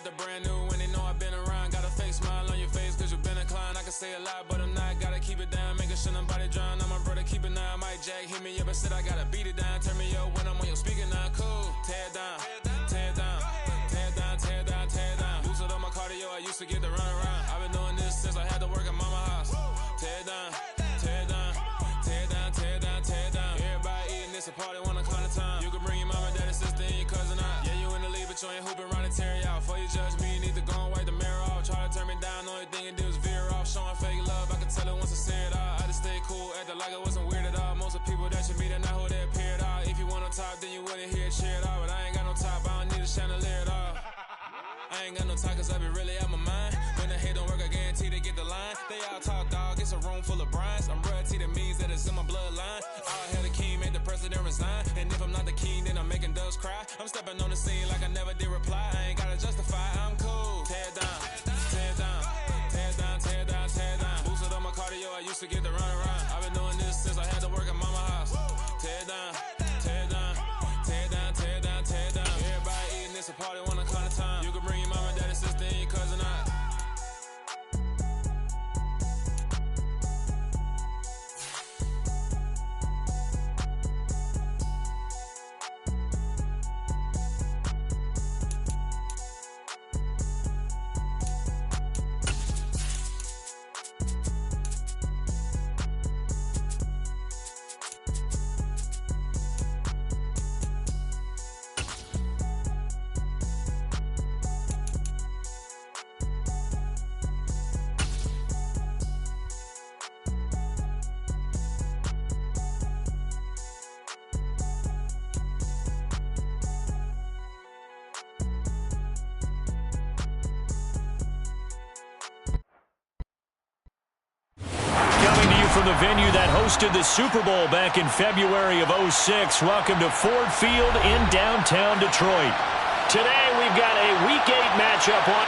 the brand new when they know I've been around. Got a fake smile on your face cause you've been inclined. I can say a lot but I'm not, gotta keep it down. Making sure nobody drown, I'm my brother, keep it down. Mike Jack hit me up and said I gotta beat it down. Turn me up when I'm on your speaker now, cool. Tear it down, tear it down, tear it down, tear it down, tear it down. Lose it on my cardio, I used to get to run around. I've been doing this since I had to work at mama house. Tear it down, tear it down, tear it down, tear it down, tear it down. Everybody eating this a party, one o'clock of time. You can bring your mama, daddy, sister, and your cousin out. Yeah, you in the league, but you ain't hooping around and tear out. Before you judge me, you need to go and wipe the mirror off. Try to turn me down, only thing it did was veer off. Showing fake love, I can tell it once I say it all. I just stay cool, acting like it wasn't weird at all. Most of the people that you meet are not who they appear at all. If you want on top, then you wouldn't hear it cheer at all. But I ain't got no top, I don't need a chandelier at all. I ain't got no talk cause I be really out my mind. When the hate don't work, I guarantee they get the line. They all talk dog, it's a room full of brinds. I'm royalty, that means that it's in my bloodline. All hail the king, made the president resign. And if I'm not the king, then I'm making doves cry. I'm stepping on the scene like I never did reply. I ain't gotta justify, I'm cool. Tear it down, tear it down, tear it down, tear it down, tear it down. Boosted on my cardio, I used to get to run around. I've been doing this since I had to work at mama house. Tear it down, tear it down, tear it down, tear it down, tear it down. Everybody eating this a party, one o'clock of time. You can bring your mama, daddy, sister, and your cousin out. From the venue that hosted the Super Bowl back in February of '06. Welcome to Ford Field in downtown Detroit. Today we've got a Week 8 matchup on.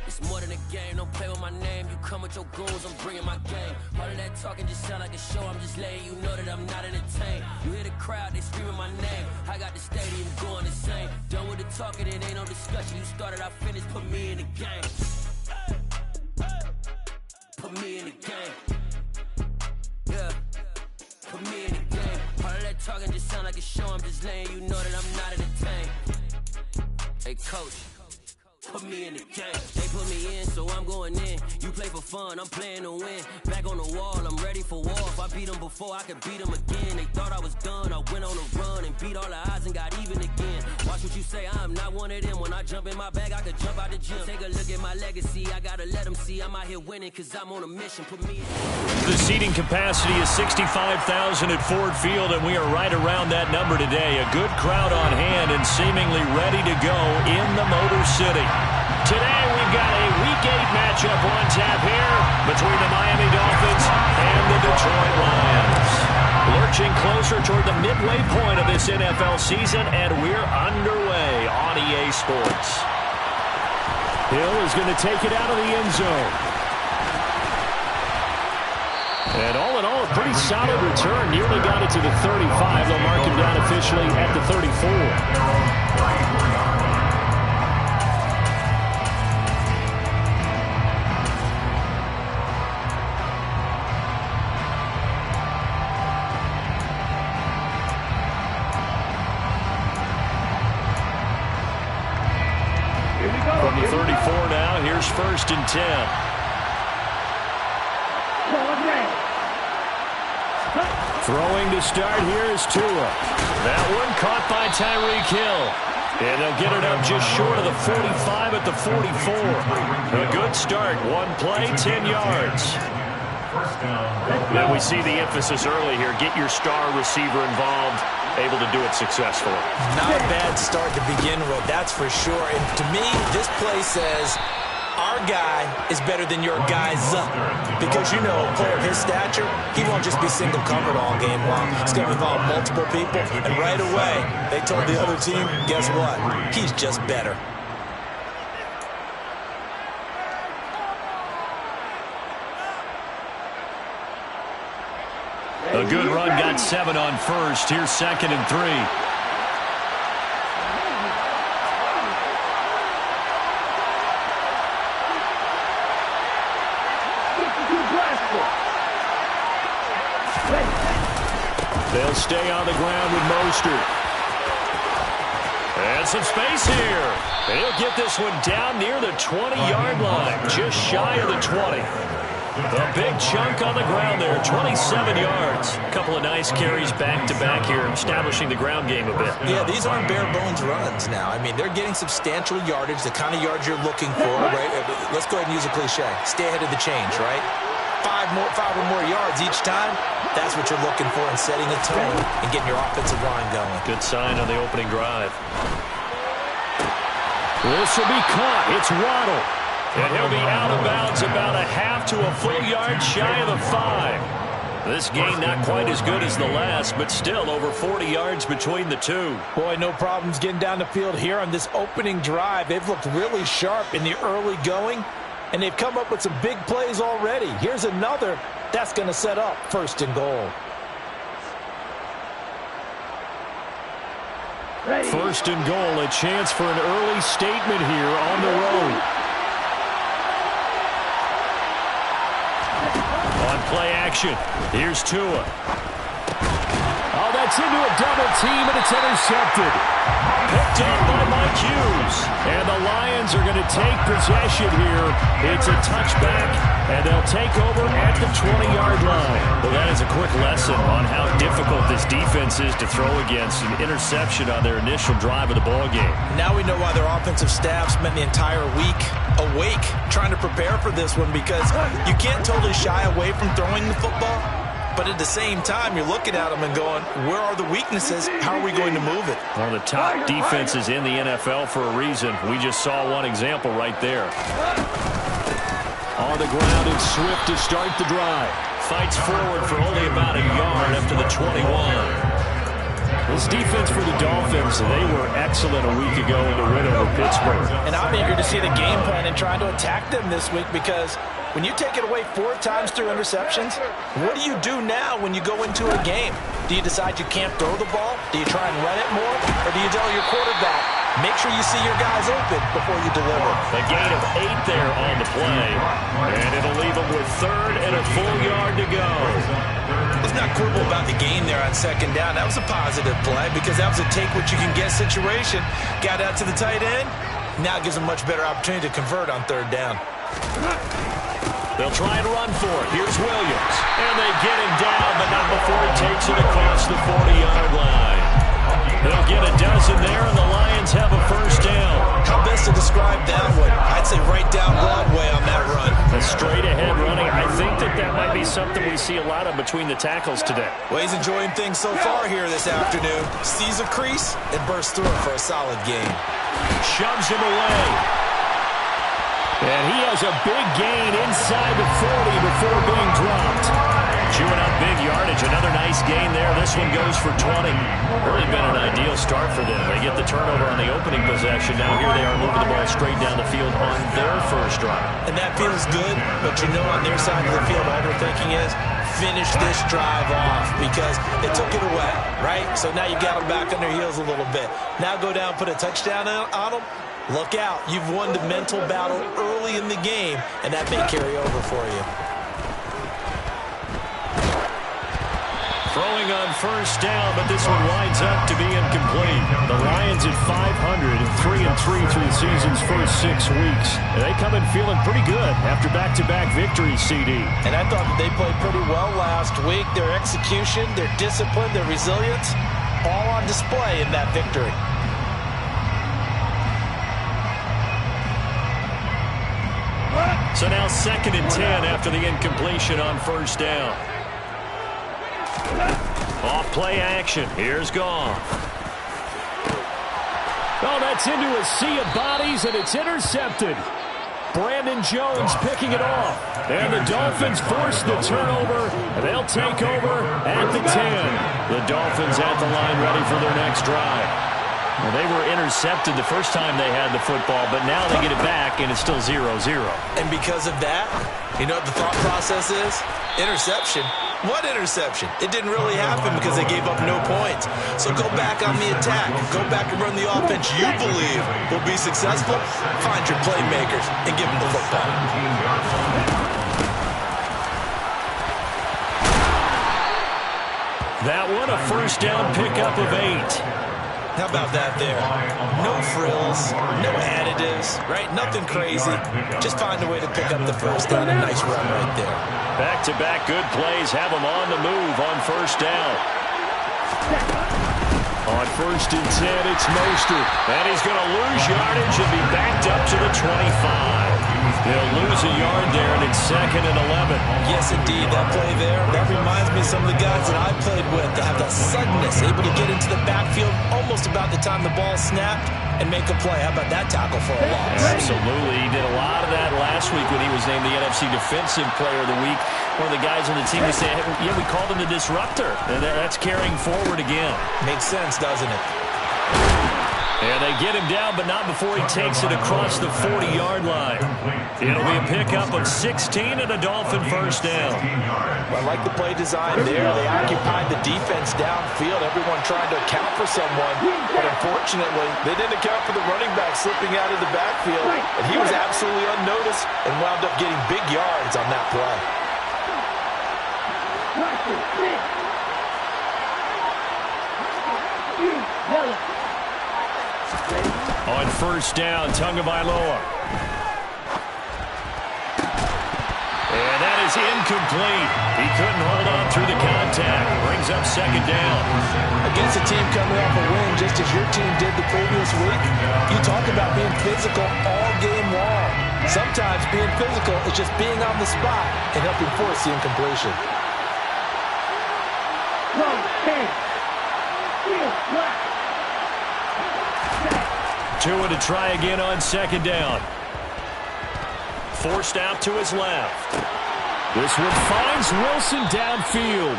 It's more than a game, don't play with my name. You come with your goons, I'm bringing my game. All of that talking just sound like a show. I'm just letting you know that I'm not entertained. You hear the crowd, they screaming my name. I got the stadium going insane. Done with the talking, it ain't no discussion. You started, I finished, put me in the game. Put me in the game. Yeah, put me in the game. All of that talking just sound like a show. I'm just letting you know that I'm not entertained. Hey, coach. Put me in the game. They put me in, so I'm going in. You play for fun, I'm playing to win. Back on the wall, I'm ready for war. If I beat them before, I could beat them again. They thought I was done, I went on a run and beat all the odds and got even again. Watch what you say, I'm not one of them. When I jump in my bag, I could jump out the gym. Take a look at my legacy, I gotta let them see I'm out here winning, cause I'm on a mission. Put me in. The seating capacity is 65,000 at Ford Field, and we are right around that number today. A good crowd on hand and seemingly ready to go in the Motor City. Today we've got a Week 8 matchup on tap here between the Miami Dolphins and the Detroit Lions. Lurching closer toward the midway point of this NFL season, and we're underway on EA Sports. Hill is going to take it out of the end zone. And all in all, a pretty solid return. Nearly got it to the 35. They'll mark him down officially at the 34. From the 34 now, here's 1st and 10. Throwing to start here is Tua. That one caught by Tyreek Hill. And they'll get it up just short of the 45 at the 44. A good start. One play, 10 yards. Now we see the emphasis early here. Get your star receiver involved. Able to do it successfully. Not a bad start to begin with, that's for sure. And to me, this play says our guy is better than your guys. Because, you know, a player of his stature, he won't just be single covered all game long. It's going to involve multiple people. And right away, they told the other team, guess what? He's just better. A good run got 7 on first. Here's 2nd and 3. They'll stay on the ground with Mostert. And some space here. He'll get this one down near the 20-yard line, just shy of the 20. A big chunk on the ground there, 27 yards. A couple of nice carries back-to-back here, establishing the ground game a bit. Yeah, these aren't bare-bones runs now. I mean, they're getting substantial yardage, the kind of yards you're looking for, right? Let's go ahead and use a cliche. Stay ahead of the change, right? Five or more yards each time. That's what you're looking for in setting a tone and getting your offensive line going. Good sign on the opening drive. This will be caught. It's Waddle. And he'll be out of bounds about a half to a full yard shy of the 5. This game not quite as good as the last, but still over 40 yards between the two. Boy, no problems getting down the field here on this opening drive. They've looked really sharp in the early going, and they've come up with some big plays already. Here's another that's going to set up 1st and goal. 1st and goal, a chance for an early statement here on the road. On play action, here's Tua. Oh, that's into a double team, and it's intercepted. Picked up by Mike Hughes. And the Lions are going to take possession here. It's a touchback, and they'll take over at the 20-yard line. Well, that is a quick lesson on how difficult this defense is to throw against. An interception on their initial drive of the ballgame. Now we know why their offensive staff spent the entire week awake trying to prepare for this one, because you can't totally shy away from throwing the football. But at the same time, you're looking at them and going, where are the weaknesses? How are we going to move it? One of the top defenses in the NFL for a reason. We just saw one example right there. On the ground, it's Swift to start the drive. Fights forward for only about a yard up to the 21. This defense for the Dolphins, they were excellent a week ago in the win over Pittsburgh. And I'm eager to see the game plan and trying to attack them this week, because when you take it away 4 times through interceptions, what do you do now when you go into a game? Do you decide you can't throw the ball? Do you try and run it more? Or do you tell your quarterback, make sure you see your guys open before you deliver? A gain of 8 there on the play. And it'll leave them with 3rd and a full yard to go. Let's not quibble about the gain there on 2nd down. That was a positive play, because that was a take-what-you-can-get situation. Got out to the tight end. Now it gives them much better opportunity to convert on 3rd down. They'll try and run for it. Here's Williams. And they get him down, but not before he takes it across the 40-yard line. They'll get a dozen there, and the Lions have a 1st down. How best to describe that one? I'd say right down Broadway on that run. A straight-ahead running. I think that might be something we see a lot of between the tackles today. Well, he's enjoying things so far here this afternoon. Sees a crease and bursts through it for a solid game. Shoves him away. And he has a big gain inside the 40 before being dropped. Chewing up big yardage. Another nice gain there. This one goes for 20. Really been an ideal start for them. They get the turnover on the opening possession. Now here they are moving the ball straight down the field on their 1st drive. And that feels good, but you know on their side of the field, all they're thinking is, finish this drive off, because it took it away, right? So now you got them back on their heels a little bit. Now go down, put a touchdown on them. Look out. You've won the mental battle early in the game, and that may carry over for you. Throwing on 1st down, but this one winds up to be incomplete. The Lions at 500, 3-3 through the season's first 6 weeks. And they come in feeling pretty good after back-to-back victories, CD. And I thought that they played pretty well last week. Their execution, their discipline, their resilience, all on display in that victory. So now 2nd and 10 after the incompletion on 1st down. Off play action. Here's Goff. Oh, that's into a sea of bodies, and it's intercepted. Brandon Jones picking it off. And the Dolphins force the turnover, and they'll take over at the 10. The Dolphins at the line ready for their next drive. Well, they were intercepted the first time they had the football, but now they get it back, and it's still 0-0. And because of that, you know what the thought process is? Interception. What interception? It didn't really happen because they gave up no points. So go back on the attack. Go back and run the offense you believe will be successful. Find your playmakers and give them the football. That one, a first down pickup of 8. How about that there? No frills, no additives, right? Nothing crazy. Just find a way to pick up the first down. A nice run right there. Back-to-back good plays have them on the move on first down. On 1st and 10, it's Mostert. And he's going to lose yardage and be backed up to the 25. They'll lose a yard there, and it's 2nd and 11. Yes, indeed. That play there, that reminds me of some of the guys that I played with. They have that suddenness, able to get into the backfield almost about the time the ball snapped and make a play. How about that tackle for a loss? Absolutely. He did a lot of that last week when he was named the NFC Defensive Player of the Week. One of the guys on the team would say, yeah, we called him the disruptor. And that's carrying forward again. Makes sense, doesn't it? And they get him down, but not before he takes it across the 40-yard line. It'll be a pickup of 16 and a Dolphin first down. Well, I like the play design there. They occupied the defense downfield. Everyone trying to account for someone. But unfortunately, they didn't account for the running back slipping out of the backfield. And he was absolutely unnoticed and wound up getting big yards on that play. On first down, Tagovailoa. And that is incomplete. He couldn't hold on through the contact. Brings up 2nd down. Against a team coming off a win, just as your team did the previous week, you talk about being physical all game long. Sometimes being physical is just being on the spot and helping force the incompletion. Tua to try again on 2nd down. Forced out to his left. This one finds Wilson downfield.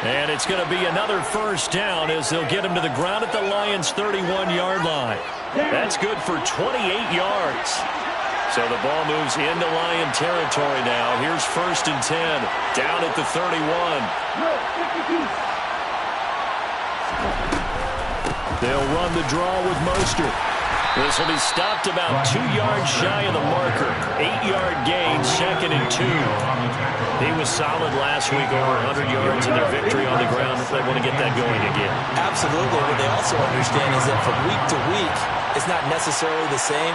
And it's going to be another first down as they'll get him to the ground at the Lions' 31-yard line. That's good for 28 yards. So the ball moves into Lion territory now. Here's 1st and 10, down at the 31. They'll run the draw with Mostert. This will be stopped about 2 yards shy of the marker. 8-yard gain, 2nd and 2. He was solid last week, over 100 yards in their victory on the ground. They want to get that going again. Absolutely. What they also understand is that from week to week, it's not necessarily the same,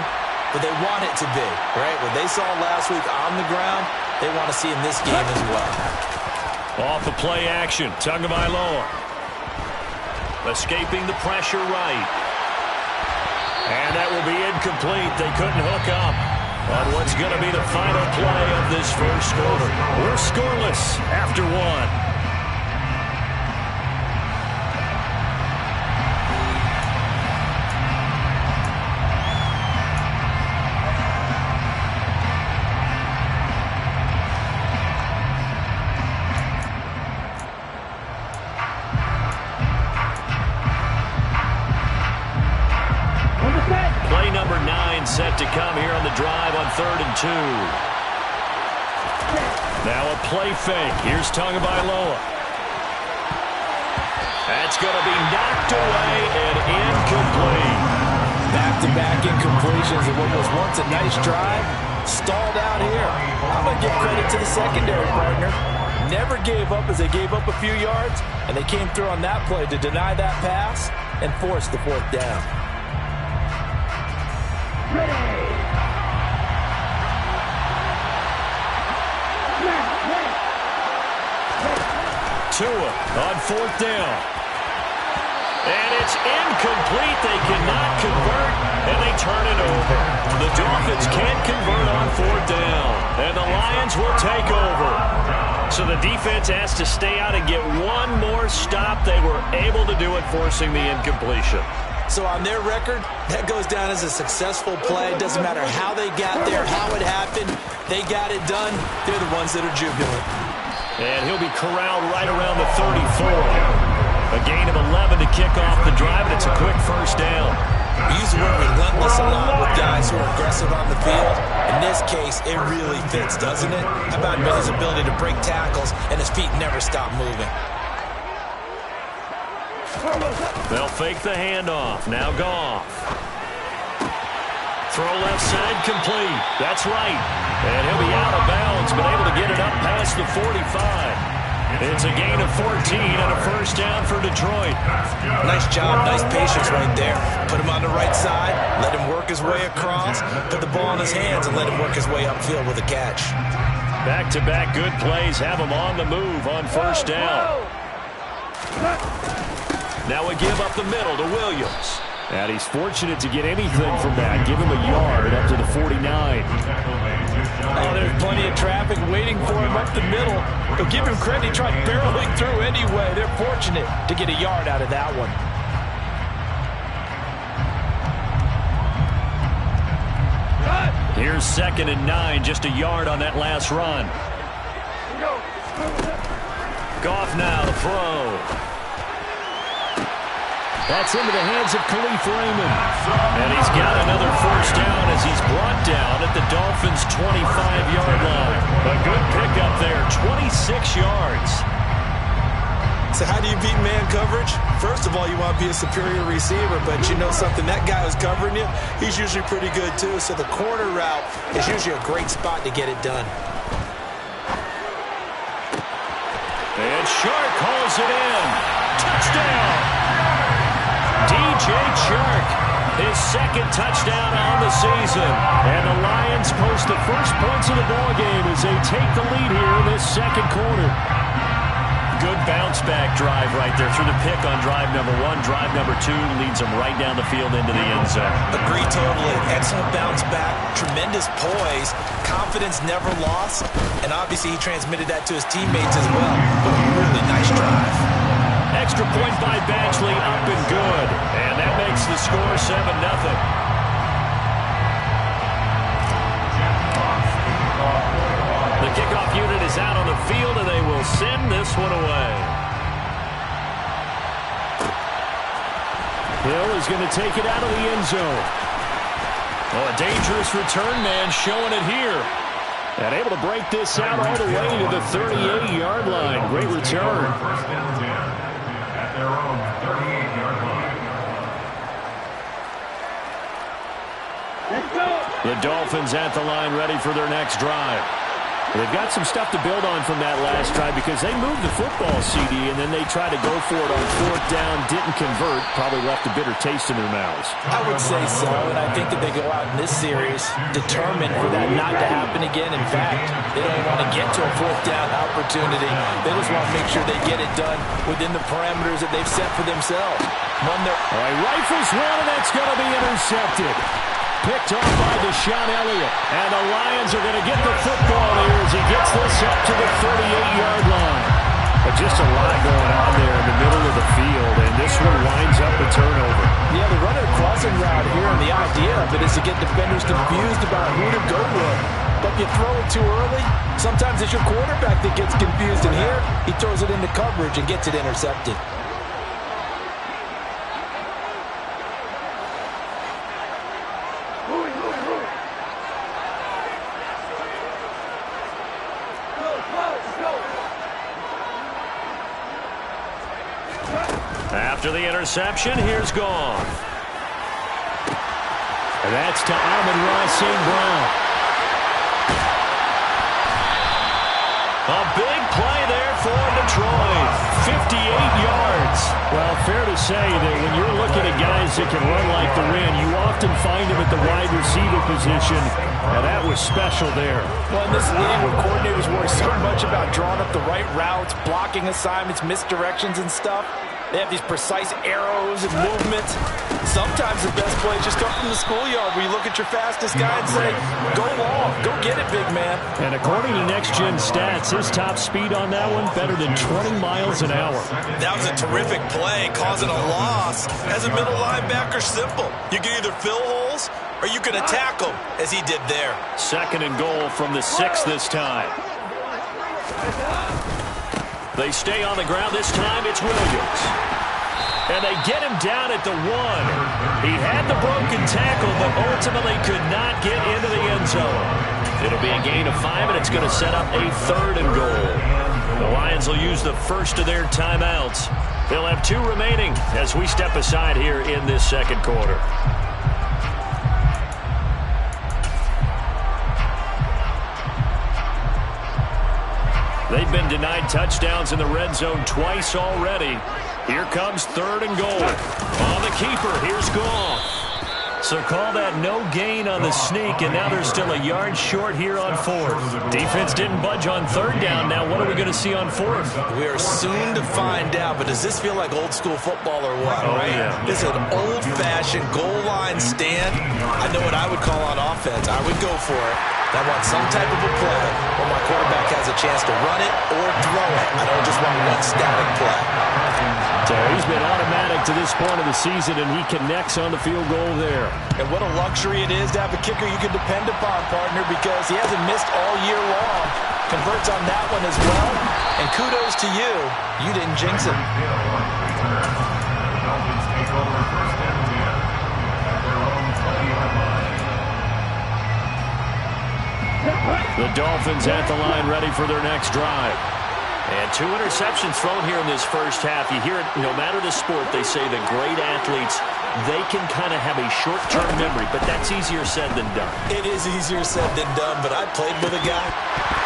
but they want it to be, right? What they saw last week on the ground, they want to see in this game as well. Off the play action, Tagovailoa. Escaping the pressure right. And that will be incomplete. They couldn't hook up on what's going to be the final play of this first quarter. We're scoreless after 1. Set to come here on the drive on 3rd and 2. Now a play fake. Here's Tagovailoa. That's going to be knocked away and incomplete. Back-to-back incompletions of what was once a nice drive. Stalled out here. I'm going to give credit to the secondary partner. Never gave up as they gave up a few yards, and they came through on that play to deny that pass and force the 4th down. Tua on 4th down. And it's incomplete. They cannot convert, and they turn it over. The Dolphins can't convert on 4th down, and the Lions will take over. So the defense has to stay out and get one more stop. They were able to do it, forcing the incompletion. So on their record, that goes down as a successful play. Doesn't matter how they got there, how it happened. They got it done. They're the ones that are jubilant. And he'll be corralled right around the 34. A gain of 11 to kick off the drive, and it's a quick first down. We use the word relentless a lot with guys who are aggressive on the field, and In this case, it really fits, doesn't it? How about his ability to break tackles and his feet never stop moving? They'll fake the handoff. Now Goff. Throw left side complete. That's right. And he'll be out of bounds, but able to get it up past the 45. It's a gain of 14 and a first down for Detroit. Nice job, nice patience right there. Put him on the right side, let him work his way across, put the ball in his hands and let him work his way upfield with a catch. Back-to-back good plays have him on the move on first down. Now we give up the middle to Williams. And he's fortunate to get anything from that. Give him a yard up to the 49. Oh, there's plenty of traffic waiting for him up the middle. But give him credit, he tried barreling through anyway. They're fortunate to get a yard out of that one. Here's 2nd and 9, just a yard on that last run. Goff now to throw. That's into the hands of Khalif Raymond. And he's got another first down as he's brought down at the Dolphins' 25-yard line. A good pickup there, 26 yards. So how do you beat man coverage? First of all, you want to be a superior receiver, but you know something, that guy who's covering you, he's usually pretty good too. So the corner route is usually a great spot to get it done. And Shark hauls it in. Touchdown! DJ Chark, his 2nd touchdown on the season. And the Lions post the first points of the ballgame as they take the lead here in this 2nd quarter. Good bounce-back drive right there through the pick on drive number 1. Drive number 2 leads them right down the field into the end zone. Agree totally. Excellent bounce-back, tremendous poise, confidence never lost, and obviously he transmitted that to his teammates as well. Really nice drive. Extra point by Batchley, up and good. And that makes the score 7-0. The kickoff unit is out on the field, and they will send this one away. Hill is going to take it out of the end zone. Oh, a dangerous return man showing it here. And able to break this out all the way to the 38-yard line. Great return. Their own 38-yard line. The Dolphins at the line ready for their next drive. They've got some stuff to build on from that last drive because they moved the football, CD, and then they tried to go for it on 4th down, didn't convert, probably left a bitter taste in their mouths. I would say so, and I think that they go out in this series determined for that not to happen again. In fact, they don't want to get to a 4th down opportunity. They just want to make sure they get it done within the parameters that they've set for themselves. All right, rifles one, and that's going to be intercepted. Picked off by Deshaun Elliott. And the Lions are going to get the football here as he gets this up to the 38-yard line. But just a lot going on there in the middle of the field, and this one winds up a turnover. Yeah, they're running a crossing route here, and the idea of it is to get defenders confused about who to go with. But if you throw it too early, sometimes it's your quarterback that gets confused, and here he throws it into coverage and gets it intercepted. After the interception, here's Goff. And that's to Amon-Ra St. Brown. A big play there for Detroit. 58 yards. Well, fair to say that when you're looking at guys that can run like the wind, you often find them at the wide receiver position. And that was special there. Well, in this league where coordinators worry so much about drawing up the right routes, blocking assignments, misdirections and stuff, they have these precise arrows and movements. Sometimes the best play is just start from the schoolyard where you look at your fastest guy and say, go long, go get it, big man. And according to Next Gen Stats, his top speed on that one, better than 20 miles an hour. That was a terrific play, causing a loss. As a middle linebacker, simple. You can either fill holes or you can attack them, as he did there. 2nd and goal from the 6 this time. They stay on the ground. This time it's Williams. And they get him down at the 1. He had the broken tackle, but ultimately could not get into the end zone. It'll be a gain of 5, and it's going to set up a 3rd and goal. The Lions will use the first of their timeouts. They'll have 2 remaining as we step aside here in this second quarter. They've been denied touchdowns in the red zone twice already. Here comes 3rd and goal. On the keeper, here's Goff. So call that no gain on the sneak, and now they're still a yard short here on 4th. Defense didn't budge on 3rd down. Now what are we going to see on 4th? We are soon to find out, but does this feel like old school football or what, right? Yeah. This is an old-fashioned goal line stand. I know what I would call on offense. I would go for it. I want some type of a play where my quarterback has a chance to run it or throw it. I don't just want one static play. So he's been automatic to this point of the season, and he connects on the field goal there. And what a luxury it is to have a kicker you can depend upon, partner, because he hasn't missed all year long. Converts on that one as well. And kudos to you. You didn't jinx him. The Dolphins at the line ready for their next drive. And 2 interceptions thrown here in this first half. You hear it, no matter the sport, they say that great athletes, they can kind of have a short-term memory, but that's easier said than done. It is easier said than done, but I played with a guy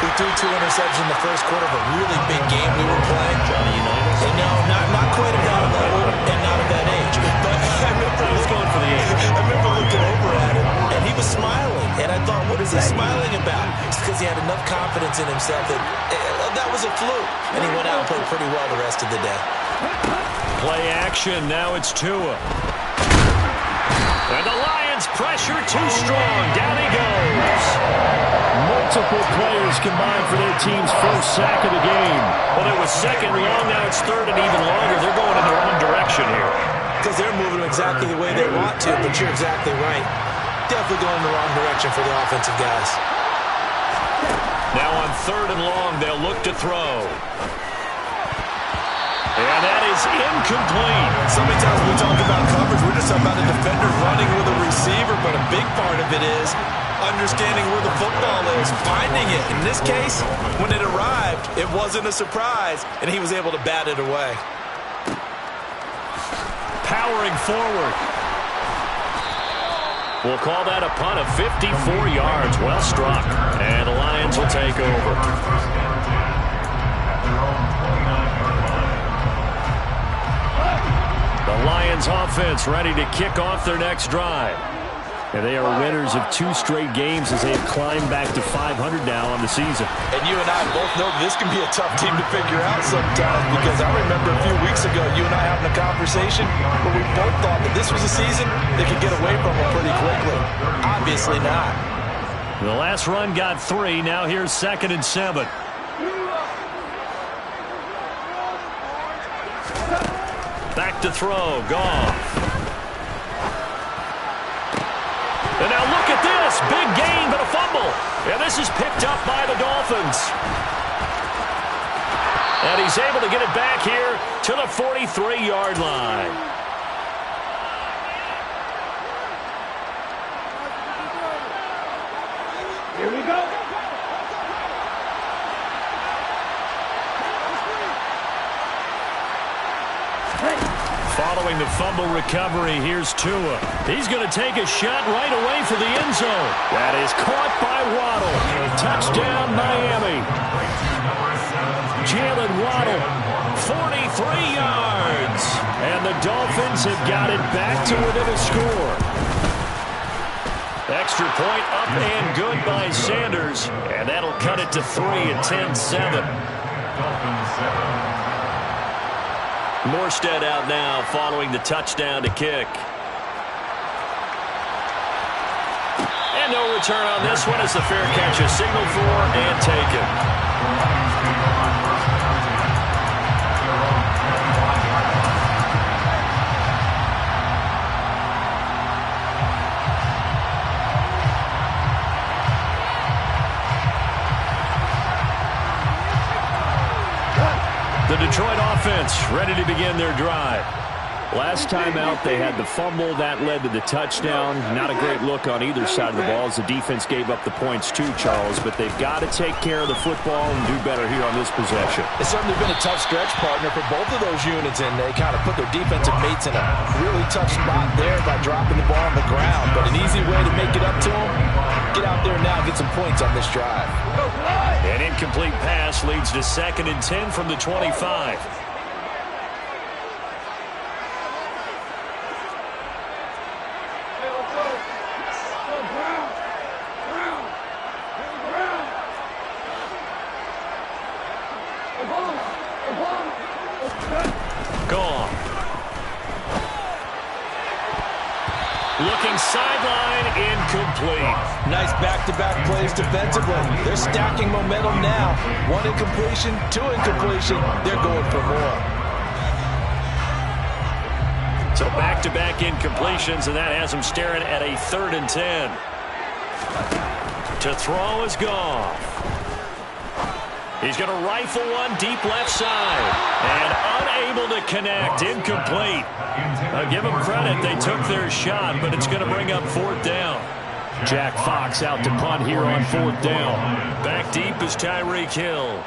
who threw 2 interceptions in the first quarter of a really big game we were playing. Johnny Unitas? And no, not quite at that level and not at that age. But I remember He was going for the age. I remember looking over at him, and he was smiling. And I thought, what is he smiling about? It's because he had enough confidence in himself that that was a fluke. And he went out and played pretty well the rest of the day. Play action. Now it's Tua. And the Lions pressure too strong. Down he goes. Multiple players combined for their team's first sack of the game. Well, it was 2nd and long. Now it's 3rd and even longer. They're going in the wrong direction here. Because they're moving exactly the way they want to, but you're exactly right. Definitely going in the wrong direction for the offensive guys. Now on 3rd and long, they'll look to throw. And that is incomplete. So many times we talk about coverage, we're just talking about a defender running with a receiver, but a big part of it is understanding where the football is, finding it. In this case, when it arrived, it wasn't a surprise, and he was able to bat it away. Powering forward. We'll call that a punt of 54 yards. Well struck. And the Lions will take over. The Lions offense ready to kick off their next drive. And they are winners of 2 straight games as they have climbed back to 500 now on the season. And you and I both know this can be a tough team to figure out sometimes, because I remember a few weeks ago you and I having a conversation where we both thought that this was a season they could get away from them pretty quickly. Obviously not. The last run got 3. Now here's 2nd and 7. Back to throw. Goff. And now look at this. Big gain, but a fumble. And this is picked up by the Dolphins. And he's able to get it back here to the 43-yard line. Here we go. Following the fumble recovery, here's Tua. He's going to take a shot right away for the end zone. That is caught by Waddle. Touchdown, Miami. Jalen Waddle, 43 yards. And the Dolphins have got it back to within a score. Extra point up and good by Sanders. And that'll cut it to 3 at 10-7. Morstead out now following the touchdown to kick. And no return on this one as the fair catch is signaled for and taken. The Detroit offense ready to begin their drive. Last time out, they had the fumble. That led to the touchdown. Not a great look on either side of the ball as the defense gave up the points too, Charles. But they've got to take care of the football and do better here on this possession. It's certainly been a tough stretch, partner, for both of those units, and they kind of put their defensive mates in a really tough spot there by dropping the ball on the ground. But an easy way to make it up to them, get out there now and get some points on this drive. An incomplete pass leads to 2nd and 10 from the 25. Gone. Looking sideline, incomplete. Nice back-to-back plays defensively. They're stacking momentum now. 1 incompletion, 2 incompletion. They're going for more. So back-to-back incompletions, and that has them staring at a 3rd and 10. To throw is gone. He's going to rifle one deep left side. And unable to connect. Incomplete. Give them credit. They took their shot, but it's going to bring up 4th down. Jack Fox out to punt here on 4th down. Back deep is Tyreek Hill.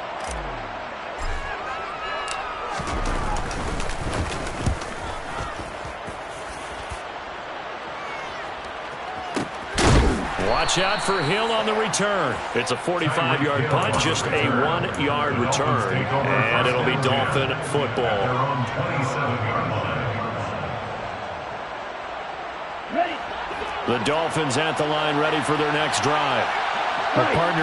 Watch out for Hill on the return. It's a 45-yard punt, just a 1-yard return. And it'll be Dolphin football. The Dolphins at the line, ready for their next drive. Our partner,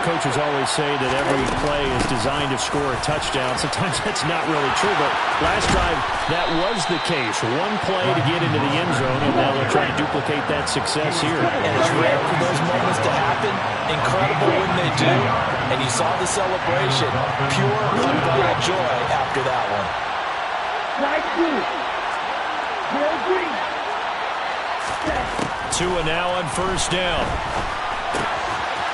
coaches always say that every play is designed to score a touchdown. Sometimes that's not really true, but last drive, that was the case. 1 play to get into the end zone, and now they'll try to duplicate that success here. And it's rare for those moments to happen. Incredible when they do. And you saw the celebration. Pure, unbridled joy after that one. Tua now on 1st down.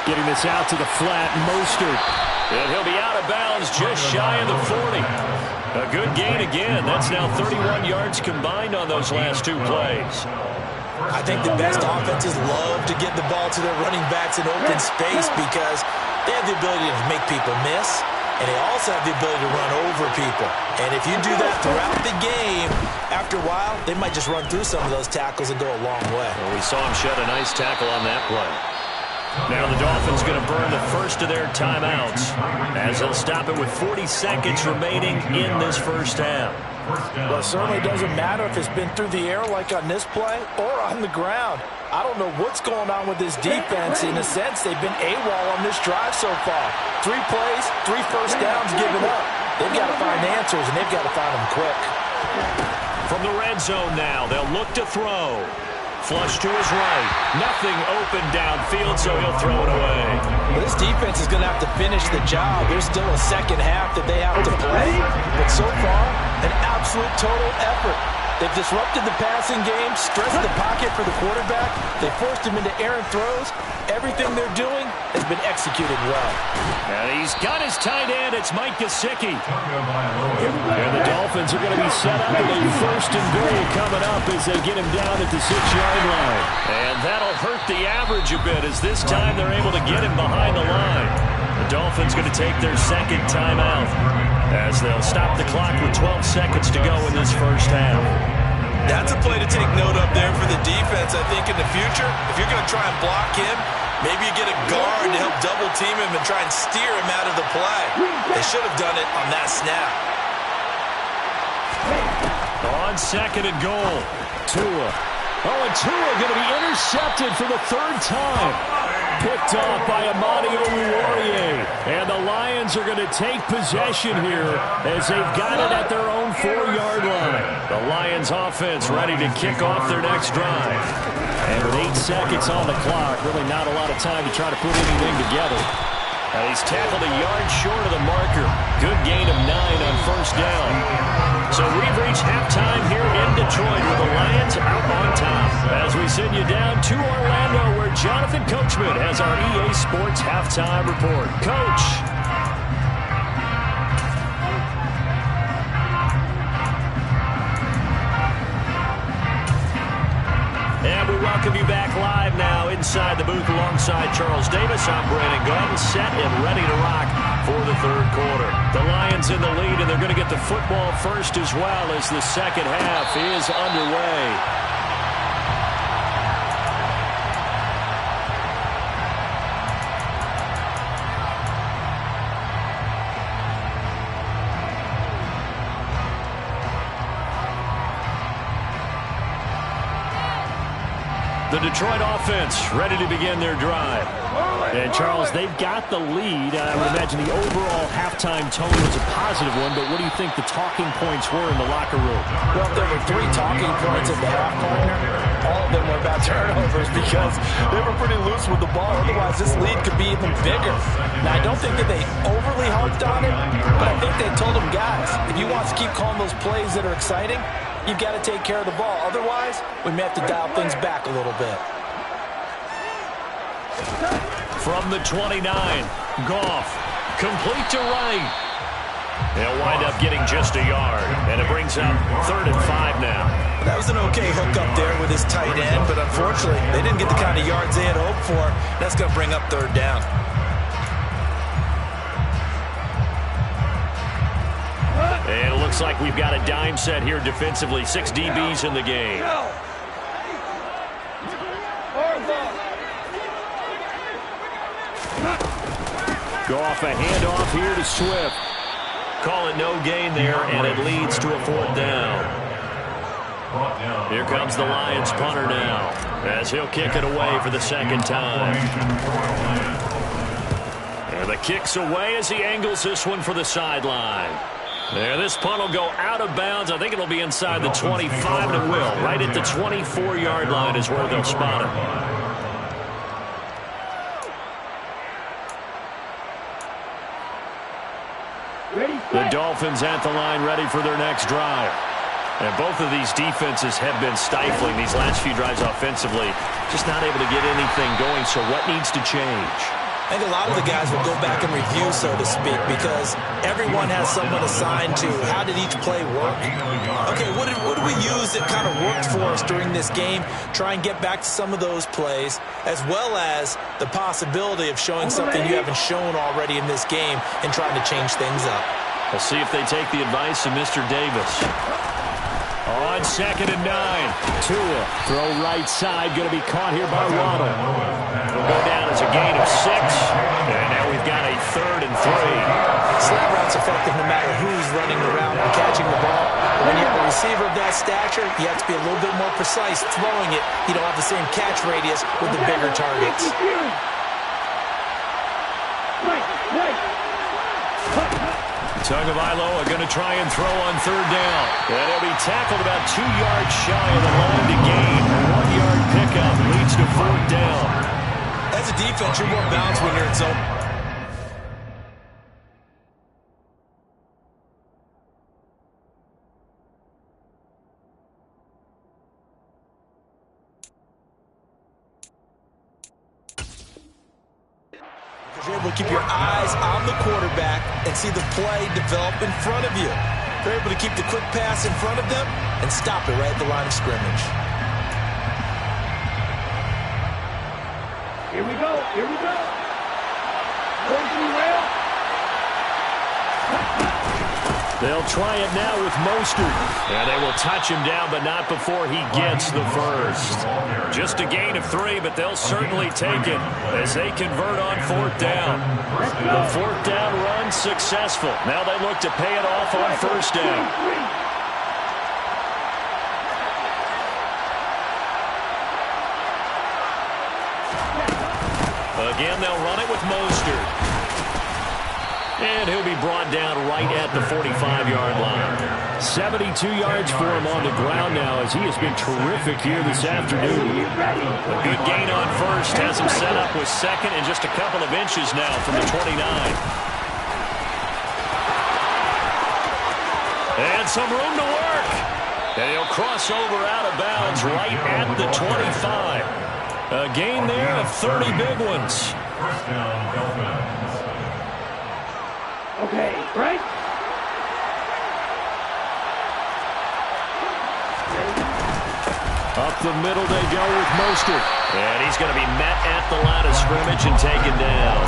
Getting this out to the flat, Mostert. And he'll be out of bounds just shy of the 40. A good gain again. That's now 31 yards combined on those last 2 plays. I think the best offenses love to get the ball to their running backs in open space because they have the ability to make people miss, and they also have the ability to run over people. And if you do that throughout the game, after a while, they might just run through some of those tackles and go a long way. Well, we saw him shed a nice tackle on that play. Now the Dolphins going to burn the first of their timeouts as they'll stop it with 40 seconds remaining in this first half. Well, it certainly doesn't matter if it's been through the air like on this play or on the ground. I don't know what's going on with this defense. In a sense, they've been AWOL on this drive so far. 3 plays, 3 first downs given up. They've got to find answers, and they've got to find them quick. From the red zone now, they'll look to throw. Flush to his right. Nothing open downfield, so he'll throw it away. Well, this defense is going to have to finish the job. There's still a second half that they have to play. But so far, an absolute total effort. They've disrupted the passing game, stressed the pocket for the quarterback. They forced him into errant throws. Everything they're doing has been executed well. And he's got his tight end. It's Mike Gesicki. And the Dolphins are going to be set up with a 1st and goal coming up as they get him down at the 6-yard line. And that'll hurt the average a bit as this time they're able to get him behind the line. The Dolphins going to take their 2nd timeout as they'll stop the clock with 12 seconds to go in this first half. That's a play to take note of there for the defense. I think in the future, if you're going to try and block him, maybe you get a guard to help double team him and try and steer him out of the play. They should have done it on that snap. On 2nd and goal, Tua. Oh, and Tua going to be intercepted for the 3rd time. Picked off by Amadi Oruwariye. And the Lions are going to take possession here as they've got it at their own 4-yard line. The Lions offense ready to kick off their next drive. And with 8 seconds on the clock, really not a lot of time to try to put anything together. And he's tackled a yard short of the marker. Good gain of 9 on 1st down. So we've reached halftime here in Detroit with the Lions out on top. As we send you down to Orlando where Jonathan Coachman has our EA Sports halftime report. Coach. welcome you back live now inside the booth alongside Charles Davis. I'm Brandon Gordon, set and ready to rock for the third quarter. The Lions in the lead, and they're going to get the football first as well as the second half is underway. The Detroit offense ready to begin their drive. And, Charles, they've got the lead. I would imagine the overall halftime tone was a positive one, but what do you think the talking points were in the locker room? Well, there were 3 talking points at the half, partner. All of them were about turnovers because they were pretty loose with the ball. Otherwise, this lead could be even bigger. Now, I don't think that they overly harped on it, but I think they told them, guys, if you want to keep calling those plays that are exciting, you've got to take care of the ball. Otherwise, we may have to dial things back a little bit. From the 29, Goff, complete to right. They'll wind up getting just a yard, and it brings up 3rd and 5 now. That was an okay hook up there with his tight end, but unfortunately, they didn't get the kind of yards they had hoped for. That's going to bring up 3rd down. And it looks like we've got a dime set here defensively. 6 DBs in the game. Goff, a handoff here to Swift. Call it no gain there, and it leads to a 4th down. Here comes the Lions punter now, as he'll kick it away for the 2nd time. And the kick's away as he angles this one for the sideline. There, this punt will go out of bounds. I think it'll be inside the 25, and it will. Right at the 24-yard line is where they'll spot it. The Dolphins at the line ready for their next drive. And both of these defenses have been stifling these last few drives offensively. Just not able to get anything going, so what needs to change? I think a lot of the guys will go back and review, so to speak, because everyone has someone assigned to how did each play work. Okay, what did we use that kind of worked for us during this game? Try and get back to some of those plays, as well as the possibility of showing something you haven't shown already in this game and trying to change things up. We'll see if they take the advice of Mr. Davis. On 2nd and 9. Tua, throw right side, going to be caught here by Waddle. It'll go down as a gain of 6. And now we've got a 3rd and 3. Slant route's effective no matter who's running around and catching the ball. When you have a receiver of that stature, you have to be a little bit more precise throwing it. You don't have the same catch radius with the bigger targets. Tagovailoa going to try and throw on 3rd down. And he'll be tackled about 2 yards shy of the line to gain. 1-yard pickup leads to 4th down. As a defense, you're more balanced when you're in zone. You're able to keep your eyes on the quarterback and see the play develop in front of you. You're able to keep the quick pass in front of them and stop it right at the line of scrimmage. Here we go. Here we go. Going to the rail. They'll try it now with Mostert. And they will touch him down, but not before he gets the first. Just a gain of 3, but they'll certainly take it as they convert on 4th down. The 4th down run successful. Now they look to pay it off on 1st down. Again, they'll run it with Mostert. And he'll be brought down right at the 45-yard line. 72 yards for him on the ground now as he has been terrific here this afternoon. A good gain on 1st has him set up with 2nd and just a couple of inches now from the 29. And some room to work. And he'll cross over out of bounds right at the 25. A gain there of 30 big ones. First down, Dolphins. Okay, right? A the middle they go with Mostert. And he's going to be met at the line of scrimmage and taken down.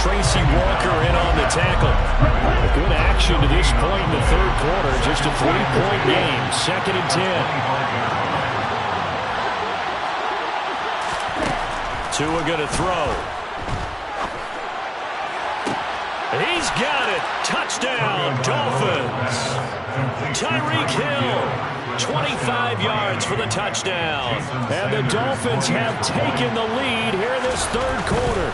Tracy Walker in on the tackle. A good action to this point in the third quarter. Just a 3-point game. 2nd and 10. Tua going to throw. He's got it. Touchdown, Dolphins. Tyreek Hill, 25 yards for the touchdown. And the Dolphins have taken the lead here in this third quarter.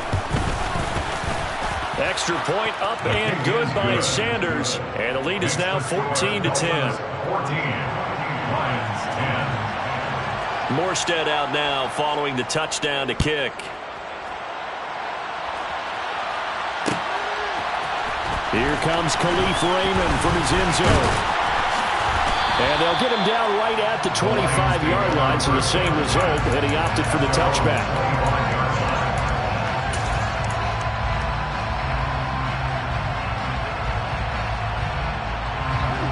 Extra point up and good by Sanders. And the lead is now 14 to 10. 14. Lions 10. Morstead out now following the touchdown to kick. Here comes Khalif Raymond from his end zone. And they'll get him down right at the 25-yard line, so the same result, and he opted for the touchback.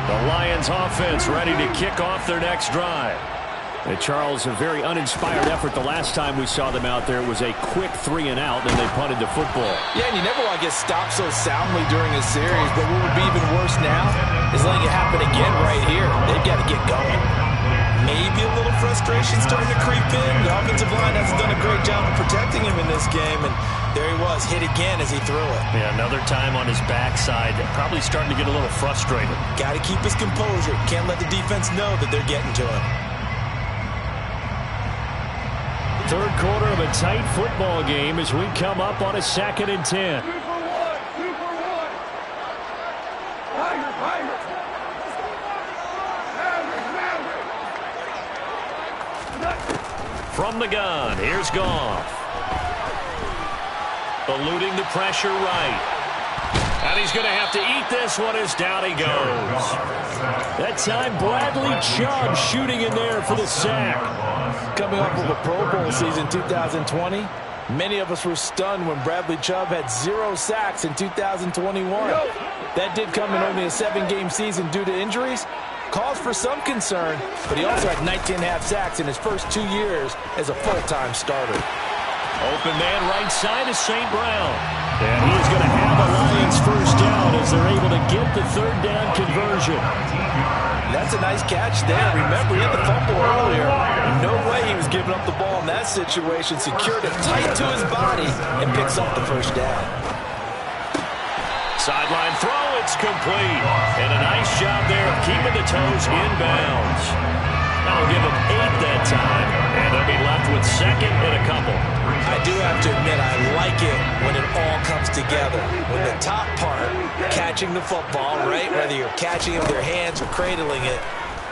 The Lions offense ready to kick off their next drive. And Charles, a very uninspired effort the last time we saw them out there. It was a quick 3-and-out, then they punted the football. Yeah, and you never want to get stopped so soundly during a series, but what would be even worse now is letting it happen again right here. They've got to get going. Maybe a little frustration starting to creep in. The offensive line hasn't done a great job of protecting him in this game, and there he was, hit again as he threw it. Yeah, another time on his backside, probably starting to get a little frustrated. Got to keep his composure. Can't let the defense know that they're getting to him. Third quarter of a tight football game as we come up on a 2nd and 10. 2 for 1. 2 for 1. Tiger, Tiger. Maverick. From the gun, here's Goff. Eluding the pressure right. And he's going to have to eat this one as down he goes. That time, Bradley Chubb shooting in there for the sack. Coming off of a Pro Bowl season 2020, many of us were stunned when Bradley Chubb had 0 sacks in 2021. That did come in only a 7-game season due to injuries. Cause for some concern, but he also had 19.5 sacks in his first 2 years as a full-time starter. Open man right side is St. Brown. And he is going to have a Lions first down as they're able to get the third down conversion. That's a nice catch there. Remember, he had the fumble earlier. No way he was giving up the ball in that situation. Secured it tight to his body and picks up the first down. Sideline throw, it's complete. And a nice job there of keeping the toes inbounds. That'll give him 8 that time. And they'll be left with 2nd and a couple. I do have to admit, I like it when it all comes together. When the top part, catching the football, right, whether you're catching it with your hands or cradling it,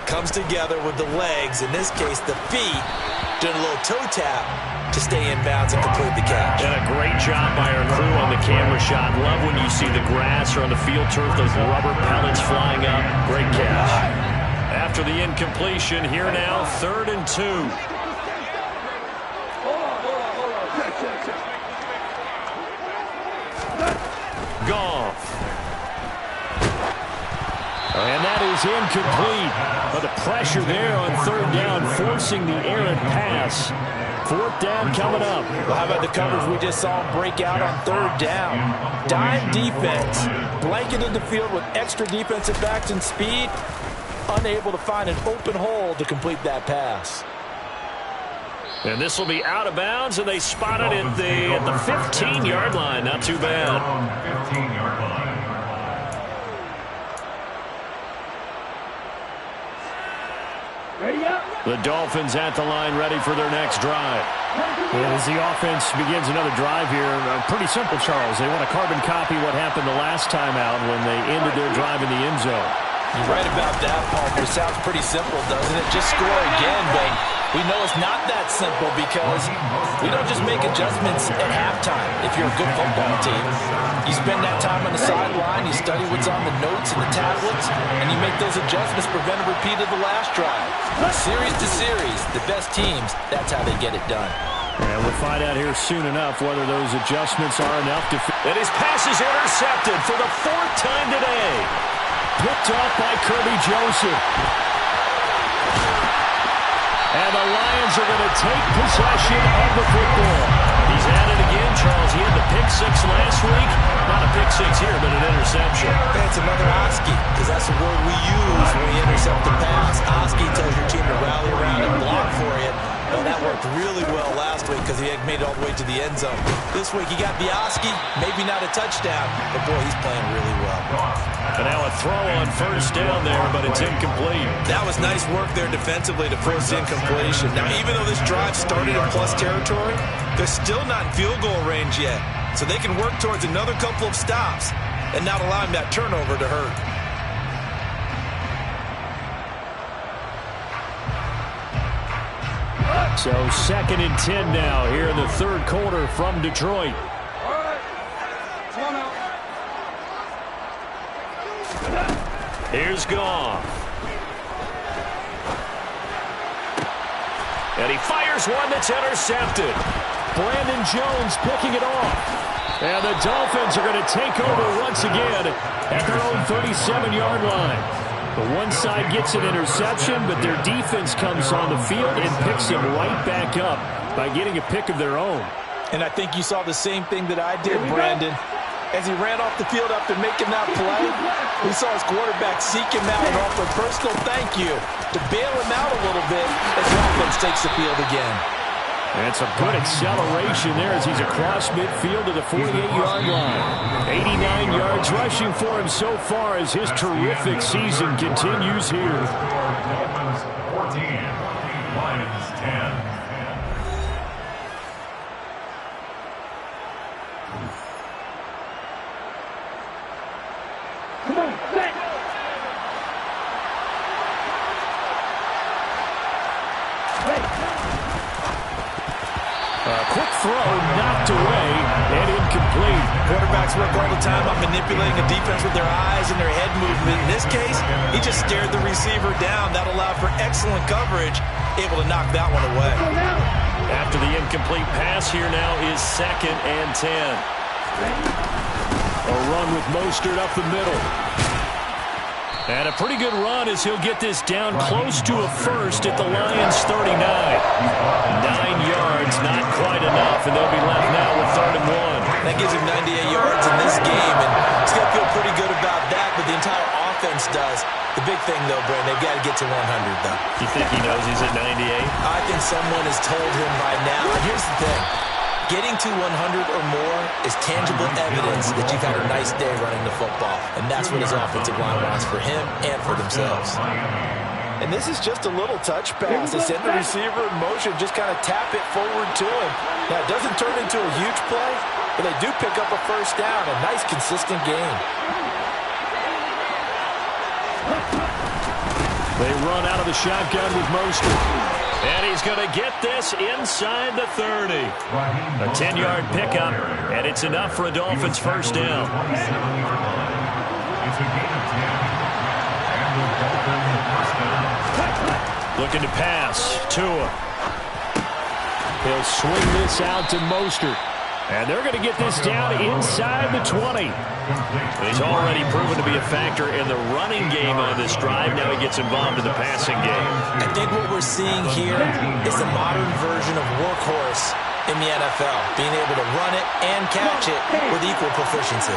comes together with the legs, in this case the feet, doing a little toe tap to stay in bounds and complete the catch. And a great job by our crew on the camera shot. Love when you see the grass or on the field turf, those rubber pellets flying up. Great catch. After the incompletion, here now, 3rd and 2. Goff. And that is incomplete. But the pressure there on 3rd down, forcing the errant pass. 4th down coming up. Well, how about the coverage we just saw him break out on 3rd down? Dime defense, blanketed the field with extra defensive backs and speed, unable to find an open hole to complete that pass. And this will be out of bounds, and they spot it at the 15-yard line. Not too bad. 15-yard line. Ready up. The Dolphins at the line, ready for their next drive. And as the offense begins another drive here, pretty simple, Charles. They want to carbon copy what happened the last time out when they ended their drive in the end zone. You're right about that, Parker. Sounds pretty simple, doesn't it? Just score again, but we know it's not that simple because we don't just make adjustments at halftime if you're a good football team. You spend that time on the sideline, you study what's on the notes and the tablets, and you make those adjustments, prevent a repeat of the last drive. Series to series, the best teams, that's how they get it done. And we'll find out here soon enough whether those adjustments are enough to... And his pass is intercepted for the 4th time today. Picked off by Kirby Joseph. And the Lions are going to take possession of the football. He's at it again, Charles. He had the pick six last week. Not a pick six here, but an interception. That's another Oski, because that's the word we use when we intercept the pass. Oski tells your team to rally around and block for you. Well, that worked really well last week because he had made it all the way to the end zone. This week he got the Oski, maybe not a touchdown, but boy, he's playing really well. And now a throw on first down there, but it's incomplete. That was nice work there defensively to force incompletion. Now, even though this drive started in plus territory, they're still not in field goal range yet. So they can work towards another couple of stops and not allowing that turnover to hurt. So 2nd and 10 now here in the third quarter from Detroit. Here's Goff. And he fires one that's intercepted. Brandon Jones picking it off. And the Dolphins are going to take over once again at their own 37-yard line. The one side gets an interception, but their defense comes on the field and picks them right back up by getting a pick of their own. And I think you saw the same thing that I did, Brandon. As he ran off the field after making that play, we saw his quarterback seek him out and offer a personal thank you to bail him out a little bit as the offense takes the field again. And some good acceleration there as he's across midfield to the 48-yard line. 89 yards rushing for him so far as his terrific season continues here. Dolphins 14, Lions 10. Come on, set. Quick throw knocked away and incomplete. Quarterbacks work all the time on manipulating a defense with their eyes and their head movement. In this case, he just stared the receiver down. That allowed for excellent coverage, able to knock that one away. After the incomplete pass, here now is 2nd and 10. A run with Mostert up the middle. And a pretty good run as he'll get this down close to a first at the Lions' 39. 9 yards, not quite enough, and they'll be left now with 3rd and 1. That gives him 98 yards in this game, and he's going to feel pretty good about that, but the entire offense does. The big thing, though, Brandon, they've got to get to 100, though. You think he knows he's at 98? I think someone has told him by now. And here's the thing. Getting to 100 or more is tangible evidence that you've had a nice day running the football, and that's what his offensive line wants for him and for themselves. And this is just a little touch pass. They send the receiver in motion, just kind of tap it forward to him. Now, it doesn't turn into a huge play, but they do pick up a first down. A nice, consistent game. They run out of the shotgun with Mostert. And he's going to get this inside the 30. A 10-yard pickup, and it's enough for a Dolphins first down. It's a gain of 10. And the Dolphins first down. Looking to pass. Tua. He'll swing this out to Mostert. And they're going to get this down inside the 20. He's already proven to be a factor in the running game on this drive. Now he gets involved in the passing game. I think what we're seeing here is the modern version of workhorse in the NFL, being able to run it and catch it with equal proficiency.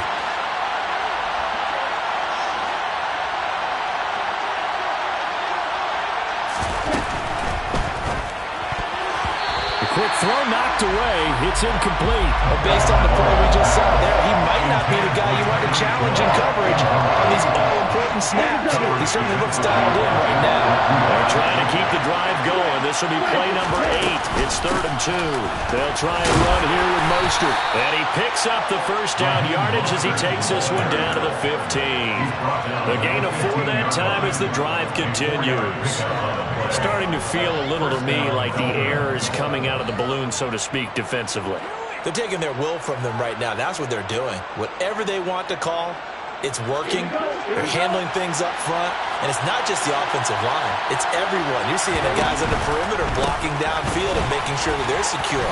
Quick throw knocked away. It's incomplete. But based on the play we just saw there, he might not be the guy you want to challenge in coverage on these all-important snaps. He certainly looks dialed in right now. They're trying to keep the drive going. This will be play number 8. It's 3rd and 2. They'll try and run here with Mostert. And he picks up the first down yardage as he takes this one down to the 15. The gain of 4 that time as the drive continues. Starting to feel a little to me like the air is coming out of the balloon, so to speak, defensively. They're taking their will from them right now. That's what they're doing. Whatever they want to call, it's working. They're handling things up front. And it's not just the offensive line. It's everyone. You're seeing the guys on the perimeter blocking downfield and making sure that they're secure.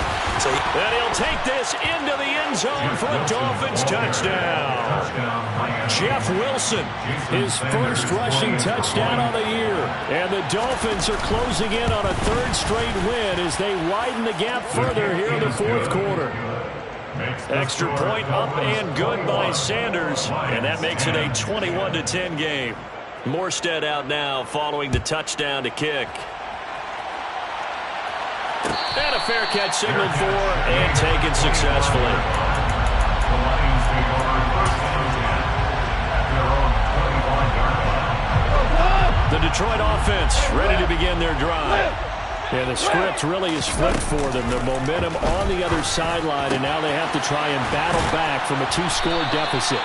And he'll take this into the end zone for a Dolphins touchdown. Jeff Wilson, his first rushing touchdown of the year. And the Dolphins are closing in on a third straight win as they widen the gap further here in the fourth quarter. Extra point up and good by Sanders, and that makes it a 21-10 game. Morstead out now following the touchdown to kick. And a fair catch signaled for and taken successfully. The Lions take over first and 10 at their own 21-yard line. The Detroit offense ready to begin their drive. And the script really is flipped for them. The momentum on the other sideline, and now they have to try and battle back from a 2-score deficit.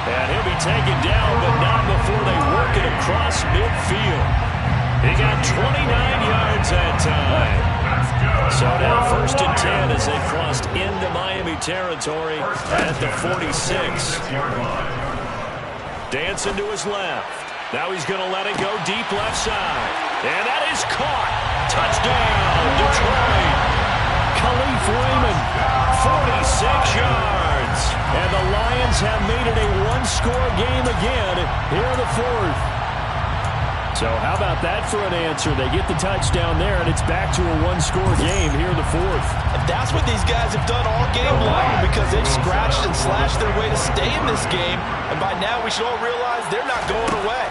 And he'll be taken down, but not before they work it across midfield. He got 29 yards that time. So now first and 10 as they crossed into Miami territory at the 46. Dancing to his left. Now he's going to let it go deep left side. And that is caught. Touchdown, Detroit. Khalif Raymond, 46 yards. And the Lions have made it a one-score game again here in the fourth. So how about that for an answer? They get the touchdown there, and it's back to a one-score game here in the fourth. That's what these guys have done all game long because they've scratched and slashed their way to stay in this game. And by now we should all realize they're not going away.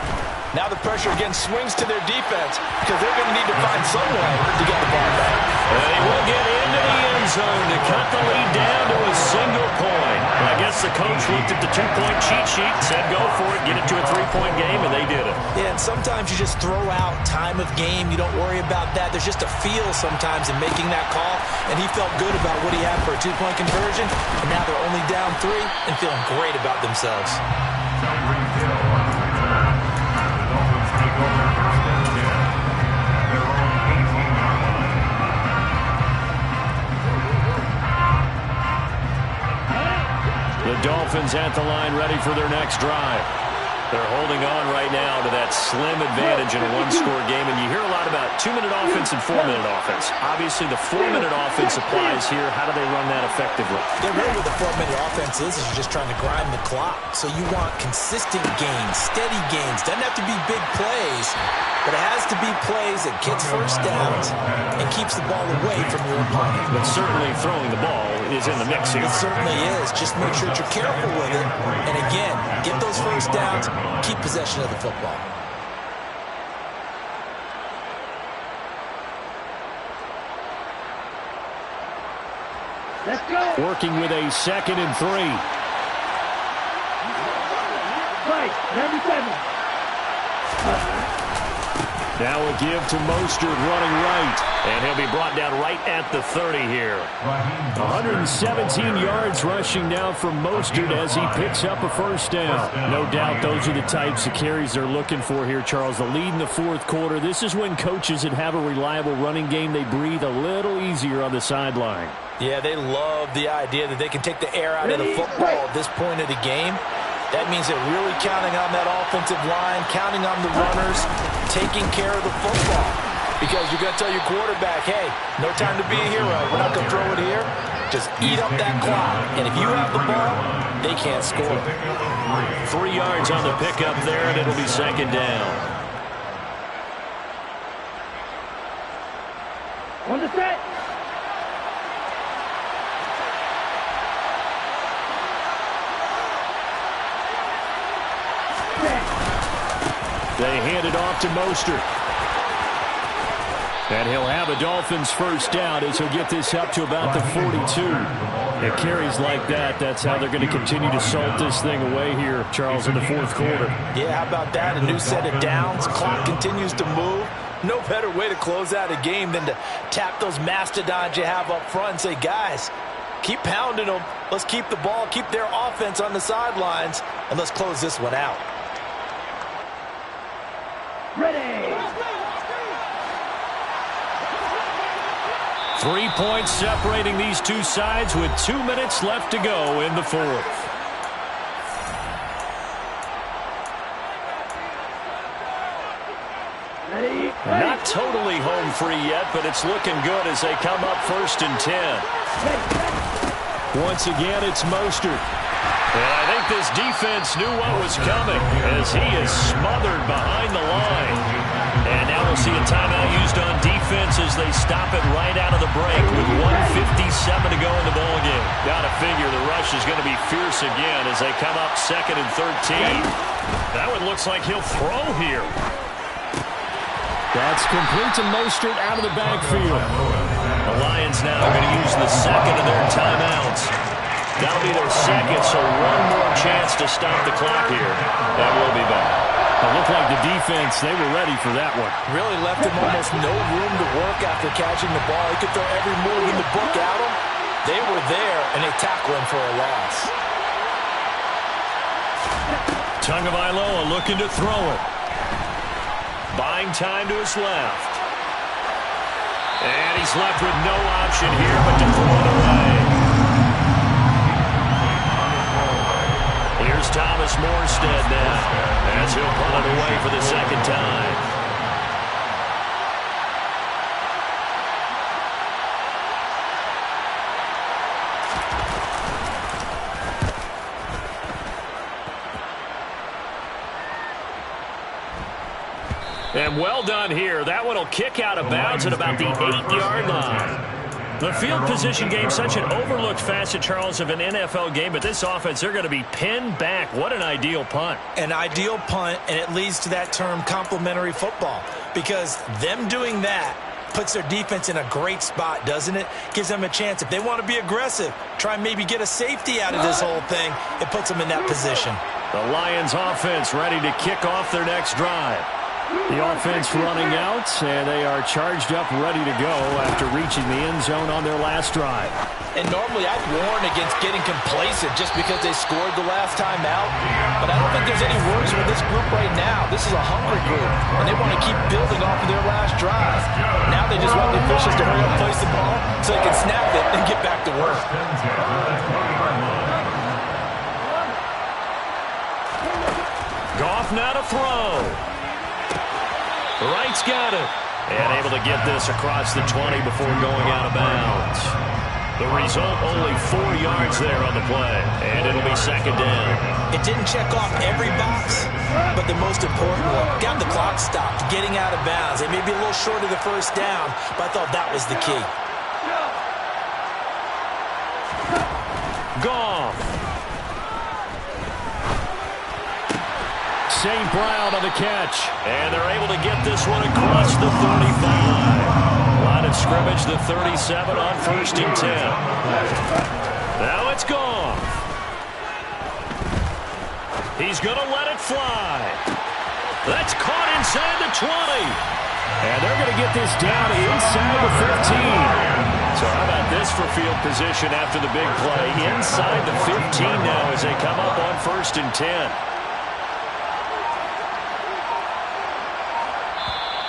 Now the pressure again swings to their defense because they're going to need to find some way to get the ball back. And he will get into the end zone to cut the lead down to a single point. I guess the coach looked at the two-point cheat sheet and said, go for it, get it to a three-point game, and they did it. Yeah, and sometimes you just throw out time of game. You don't worry about that. There's just a feel sometimes in making that call, and he felt good about what he had for a two-point conversion, and now they're only down 3 and feeling great about themselves. The Dolphins at the line ready for their next drive. They're holding on right now to that slim advantage in a one-score game, and you hear a lot about 2-minute offense and 4-minute offense. Obviously, the 4-minute offense applies here. How do they run that effectively? Yeah, really what the 4-minute offense is you're just trying to grind the clock. So you want consistent gains, steady gains. Doesn't have to be big plays, but it has to be plays that gets first downs and keeps the ball away from your opponent. But certainly throwing the ball is in the mix here. It certainly is. Just make sure that you're careful with it. And again, get those first downs, keep possession of the football. Let's go. Working with a 2nd and 3. Right, number 7. Now a give to Mostert running right. And he'll be brought down right at the 30 here. 117 yards rushing now from Mostert as he picks up a first down. No doubt those are the types of carries they're looking for here, Charles. The lead in the fourth quarter. This is when coaches that have a reliable running game, they breathe a little easier on the sideline. Yeah, they love the idea that they can take the air out of the football at this point of the game. That means they're really counting on that offensive line, counting on the runners, taking care of the football. Because you're going to tell your quarterback, hey, no time to be a hero. We're not going to throw it here. Just eat up that clock. And if you have the ball, they can't score. 3 yards on the pickup there, and it'll be 2nd down. On the set. They hand it off to Mostert. And he'll have a Dolphins first down as he'll get this up to about the 42. It carries like that. That's how they're going to continue to salt this thing away here, Charles, in the fourth quarter. Yeah, how about that? A new set of downs. Clock continues to move. No better way to close out a game than to tap those mastodons you have up front and say, guys, keep pounding them. Let's keep the ball, keep their offense on the sidelines, and let's close this one out. Ready. 3 points separating these two sides with 2 minutes left to go in the fourth. Ready. Not totally home free yet, but it's looking good as they come up 1st and 10. Once again, it's Mostert. And I think this defense knew what was coming as he is smothered behind the line. And now we'll see a timeout used on defense as they stop it right out of the break with 1:57 to go in the ballgame. Got to figure the rush is going to be fierce again as they come up 2nd and 13. That one looks like he'll throw here. That's complete to Mostert out of the backfield. The Lions now are going to use the second of their timeouts. That'll be their second, so one more chance to stop the clock here. And we'll be back. It looked like the defense, they were ready for that one. Really left him almost no room to work after catching the ball. He could throw every move in the book at him. They were there, and they tackled him for a loss. Tagovailoa looking to throw it. Buying time to his left. And he's left with no option here but to throw it away. Here's Thomas Morstead now as he'll punt it away for the second time. And well done here. That one will kick out of bounds at about the 8-yard line. The field position game, such an overlooked facet, Charles, of an NFL game, but this offense, they're going to be pinned back. What an ideal punt. An ideal punt, and it leads to that term complementary football, because them doing that puts their defense in a great spot, doesn't it? Gives them a chance. If they want to be aggressive, try and maybe get a safety out of this whole thing, it puts them in that position. The Lions offense ready to kick off their next drive. The offense running out, and they are charged up, ready to go after reaching the end zone on their last drive. And normally I'd warn against getting complacent just because they scored the last time out. But I don't think there's any worries with this group right now. This is a hungry group, and they want to keep building off of their last drive. Now they just want the officials to hurry up and place the ball so they can snap it and get back to work. Goff now to throw. Wright's got it. And able to get this across the 20 before going out of bounds. The result, only 4 yards there on the play. And it'll be second down. It didn't check off every box, but the most important one, got the clock stopped, getting out of bounds. It may be a little short of the first down, but I thought that was the key. Goff. St. Brown on the catch. And they're able to get this one across the 35. Line of scrimmage, the 37 on 1st and 10. Now it's Goff. He's going to let it fly. That's caught inside the 20. And they're going to get this down inside the 15. So how about this for field position after the big play? Inside the 15 now as they come up on 1st and 10.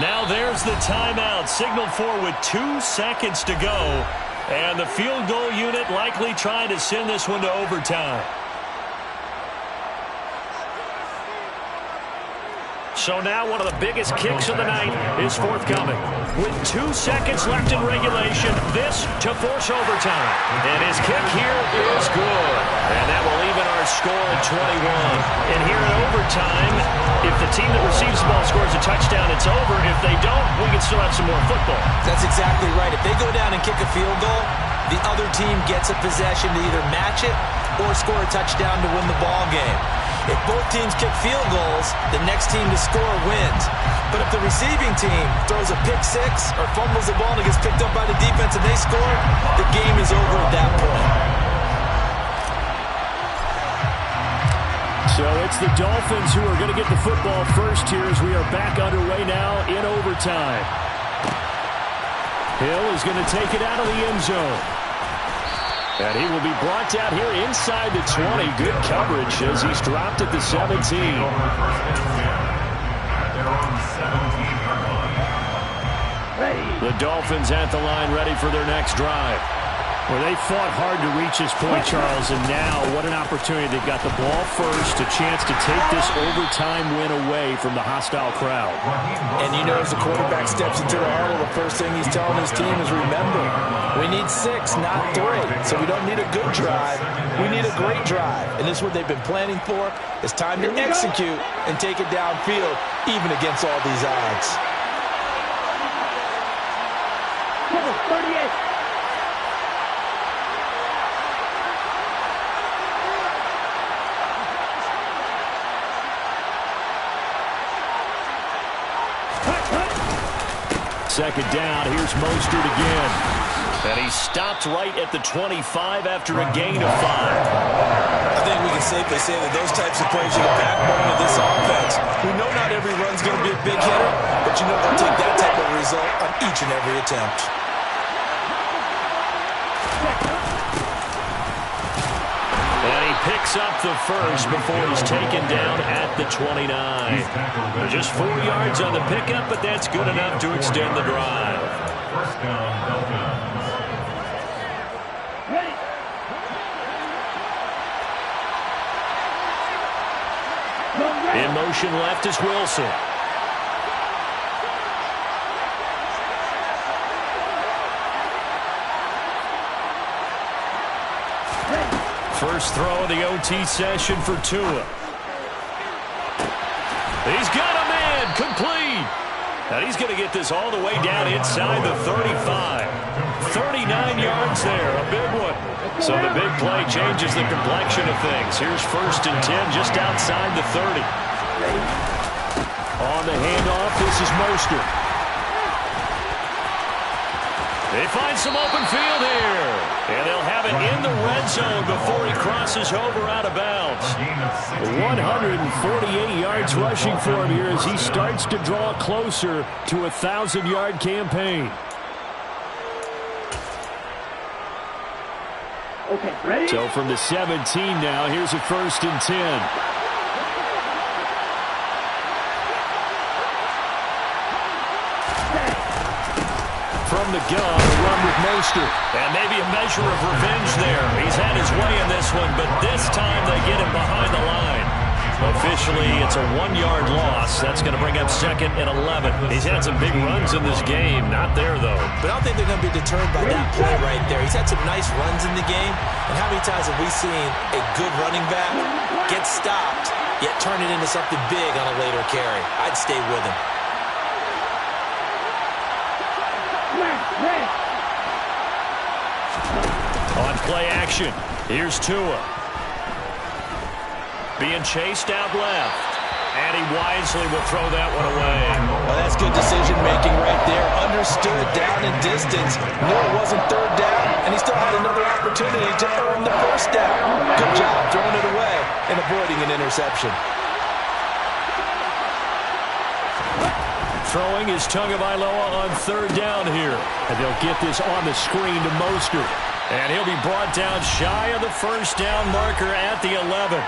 Now there's the timeout, signaled for with 2 seconds to go. And the field goal unit likely trying to send this one to overtime. So now one of the biggest kicks of the night is forthcoming. With 2 seconds left in regulation, this to force overtime. And his kick here is good. And that will even our score at 21. And here in overtime, if the team that receives the ball scores a touchdown, it's over. If they don't, we can still have some more football. That's exactly right. If they go down and kick a field goal, the other team gets a possession to either match it or score a touchdown to win the ball game. If both teams kick field goals, the next team to score wins. But if the receiving team throws a pick six or fumbles the ball and it gets picked up by the defense and they score, the game is over at that point. So it's the Dolphins who are going to get the football first here as we are back underway now in overtime. Hill is going to take it out of the end zone. And he will be brought down here inside the 20. Good coverage as he's dropped at the 17. The Dolphins at the line ready for their next drive. Well, they fought hard to reach this point, Charles, and now what an opportunity. They've got the ball first, a chance to take this overtime win away from the hostile crowd. And you know, as the quarterback steps into the huddle, the first thing he's telling his team is, remember, we need 6, not 3. So we don't need a good drive. We need a great drive. And this is what they've been planning for. It's time to execute and take it downfield, even against all these odds. 38. Second down, here's Mostert again. And he stopped right at the 25 after a gain of 5. I think we can safely say that those types of plays are the backbone of this offense. We know not every run's going to be a big hitter, but you know they'll take that type of result on each and every attempt. And he picks up the first before he's taken down at the 29. Just 4 yards on the pickup, but that's good enough to extend the drive. First down, Dolphins. In motion left is Wilson. First throw of the OT session for Tua. He's got a man, complete. And he's going to get this all the way down inside the 35. 39 yards there, a big one. So the big play changes the complexion of things. Here's 1st and 10 just outside the 30. On the handoff, this is Mostert. They find some open field here. And they'll have it in the red zone before he crosses over out of bounds. 148 yards rushing for him here as he starts to draw closer to a 1,000-yard campaign. Okay, ready? So from the 17 now, here's a 1st and 10. From the gun, a run with Mostert. And maybe a measure of revenge there. He's had his way in this one, but this time they get him behind the line. Officially, it's a 1-yard loss. That's going to bring up 2nd and 11. He's had some big runs in this game. Not there, though. But I don't think they're going to be deterred by that play right there. He's had some nice runs in the game. And how many times have we seen a good running back get stopped, yet turn it into something big on a later carry? I'd stay with him. On play action, here's Tua. Being chased out left. And he wisely will throw that one away. Well, that's good decision-making right there. Understood down and distance. Knew it wasn't 3rd down, and he still had another opportunity to earn the 1st down. Good job throwing it away and avoiding an interception. Throwing is Tagovailoa on 3rd down here. And they'll get this on the screen to Mostert. And he'll be brought down shy of the 1st down marker at the 11.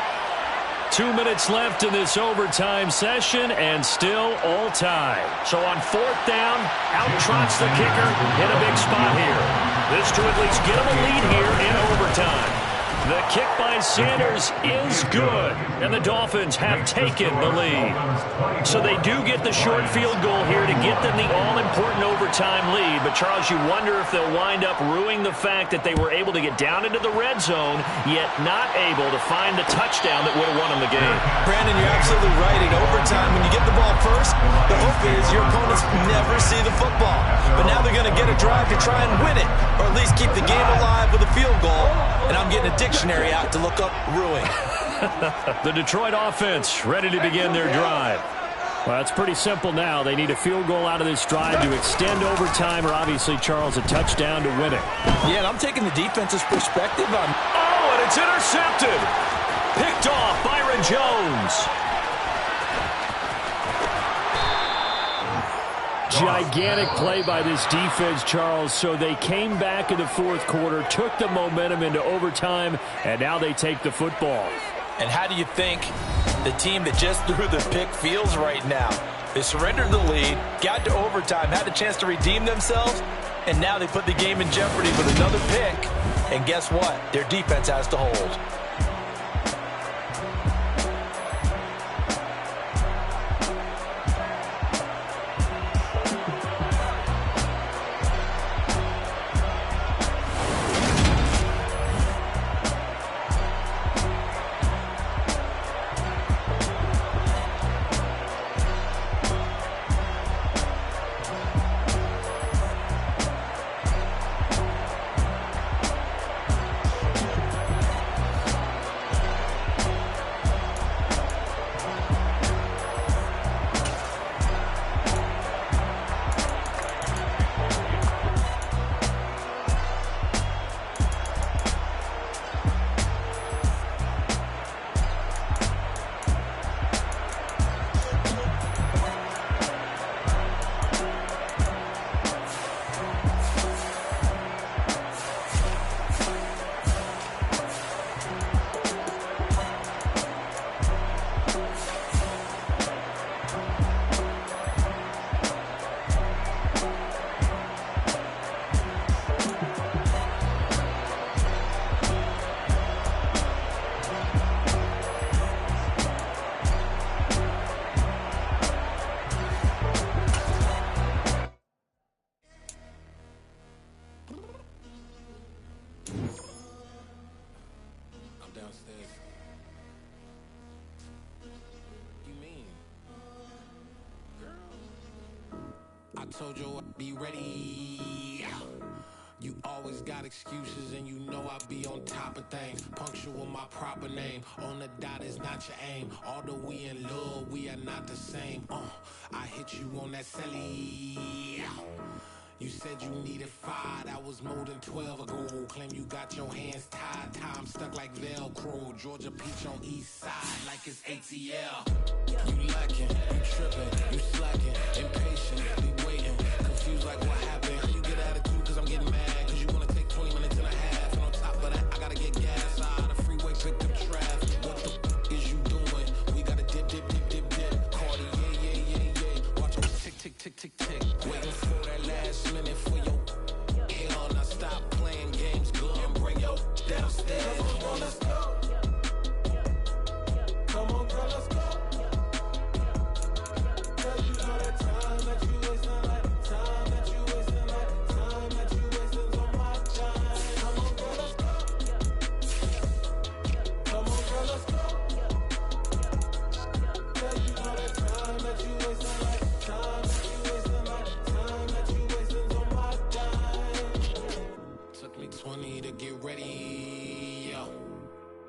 2 minutes left in this overtime session, and still all tied. So on 4th down, out trots the kicker, hit a big spot here. This to at least get him a lead here in overtime. The kick by Sanders is good, and the Dolphins have taken the lead. So they do get the short field goal here to get them the all-important overtime lead. But, Charles, you wonder if they'll wind up ruining the fact that they were able to get down into the red zone, yet not able to find the touchdown that would have won them the game. Brandon, you're absolutely right. In overtime, when you get the ball first, the hope is your opponents never see the football. But now they're going to get a drive to try and win it, or at least keep the game alive with a field goal. And I'm getting a dictionary out to look up ruin. The Detroit offense ready to begin their drive. Well, it's pretty simple now. They need a field goal out of this drive to extend overtime, or obviously, Charles, a touchdown to win it. Yeah, and I'm taking the defense's perspective on... Oh, and it's intercepted. Picked off Byron Jones. Gigantic play by this defense, Charles. So they came back in the 4th quarter, took the momentum into overtime, and now they take the football. And how do you think the team that just threw the pick feels right now? They surrendered the lead, got to overtime, had a chance to redeem themselves, And now they put the game in jeopardy with another pick. And guess what? Their defense has to hold. Told you I'd be ready. You always got excuses and you know I be on top of things. Punctual my proper name. On the dot is not your aim. Although we in love, we are not the same. I hit you on that celly. You said you needed 5, that was more than 12 ago. Claim you got your hands tied, time stuck like Velcro. Georgia Peach on east side like it's ATL. You lacking, you tripping, you slacking, impatient, be waiting, confused like what happened. How you get attitude cause I'm getting mad, cause you wanna take 20 minutes and a half. And on top of that, I gotta get gas out of the freeway, pick up traffic. What the f is you doing? We gotta dip, dip, dip, dip, dip. Cardi, yeah. Watch it tick, tick, tick, tick, tick. Waiting for that last minute for your hell. Now stop playing games, go and bring your downstairs. Come on, let's go. Come on, girl, let's go. Cause you know that time that you wasting, like time that you wasting, like time that you wasting on my time. Come on, girl, let's go. Come on, girl, let's go. Cause you know that time that you wasting, like time that you wasting, like time that you wasting on my time. Took me 20 to get ready, yo.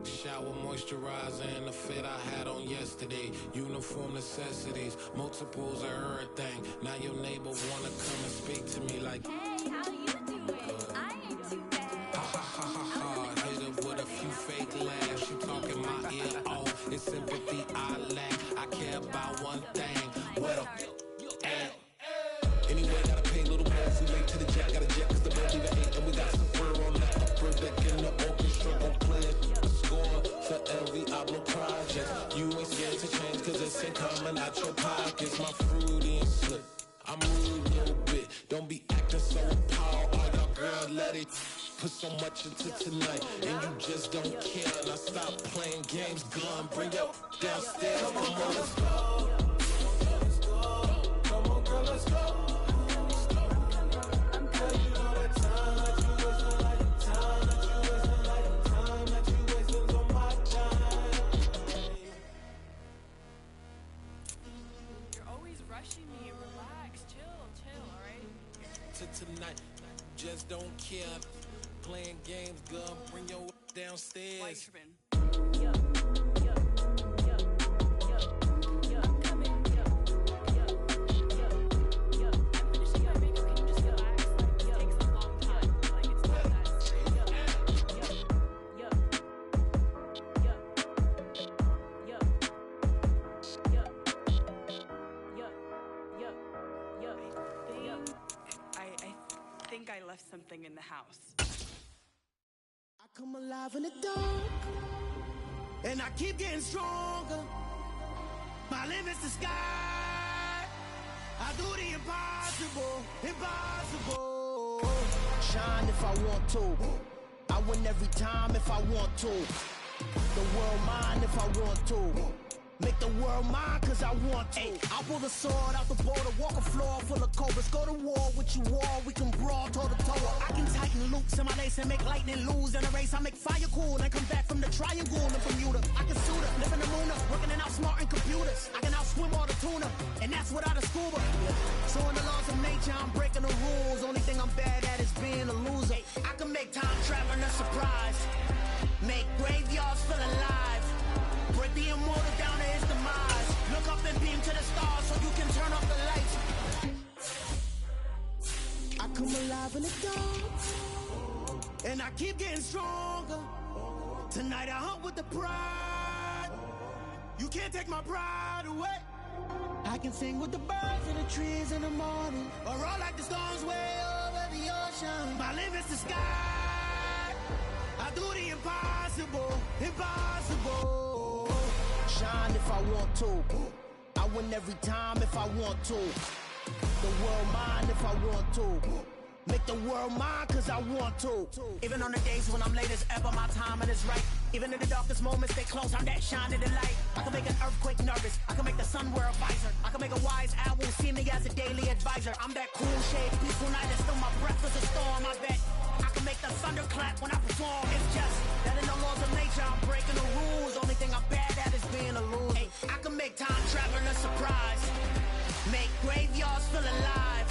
Shower moisturizer and the fit I had on yesterday. Uniform necessities, multiples of everything. Now your neighbor wanna come and speak to me like, hey, how you doing? I ain't too bad. ha ha ha ha ha. Hit her with a few fake laughs. She talking my ear off. It's sympathy I lack. I care about one thing. What up? Anyway, gotta pay a little more if we late to the jet. Got a jet cause the boat leave at 8. And we got some fur on the upper deck in the orchestra. Gon' play a score for every album project. You ain't scared to change cause it's ain't coming out your pockets. My fruity and slip. I'm rude a little bit. Don't be acting so appalled. All y'all girl, let it put so much into tonight. And you just don't care. Now stop playing games, gun. Bring your downstairs. Come on, let's go. Come on, girl, let's go. Tonight, just don't care. Playing games, girl, bring your downstairs. I left something in the house. I come alive in the dark, and I keep getting stronger. My limit's the sky. I do the impossible, impossible. Shine if I want to. I win every time if I want to. The world mine if I want to. Make the world mine cause I want to. I pull the sword out the border, walk a floor full of cobras. Go to war with you all, we can brawl toe to toe. I can tighten loops in my lace and make lightning lose in a race. I make fire cool and come back from the triangle in Bermuda. I can suit up, live in the moon up, working and outsmarting computers. I can outswim all the tuna, and that's without a scuba. So in the laws of nature, I'm breaking the rules. Only thing I'm bad at is being a loser. I can make time traveling a surprise, make graveyards feel alive, break the immortal down to his demise. Look up and beam to the stars so you can turn off the lights. I come alive in the dark, and I keep getting stronger. Tonight I hunt with the pride. You can't take my pride away. I can sing with the birds and the trees in the morning, or roll like the storms way over the ocean. My limit's the sky. I do the impossible, impossible. Shine if I want to. I win every time if I want to. The world mine if I want to. Make the world mine cause I want to. Even on the days when I'm late as ever, my timing is right. Even in the darkest moments, stay close, I'm that shining the light. I can make an earthquake nervous, I can make the sun wear a visor. I can make a wise owl see me as a daily advisor. I'm that cool shade, peaceful night, and still my breath is a storm. I bet I can make the thunder clap when I perform. It's just that in the laws of nature, I'm breaking the rules. Only thing I'm bad at is being a loser. Hey, I can make time traveling a surprise, make graveyards feel alive,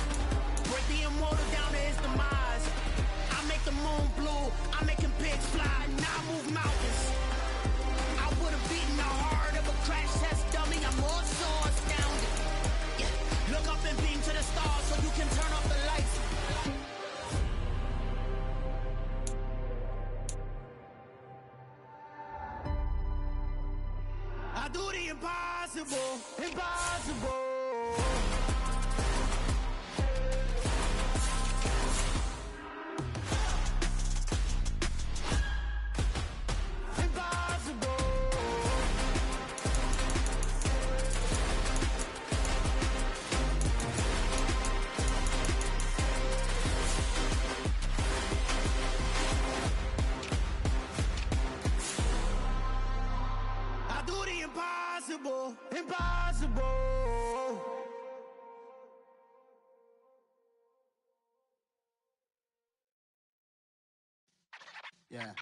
break the immortal down to his demise. I make the moon blue, I'm making pigs fly, now I move mountains. I would've beaten the heart of a crash test dummy, I'm more so astounded. Yeah. Look up and beam to the stars so you can turn off the lights. I do the impossible, impossible. Impossible, impossible. Yeah.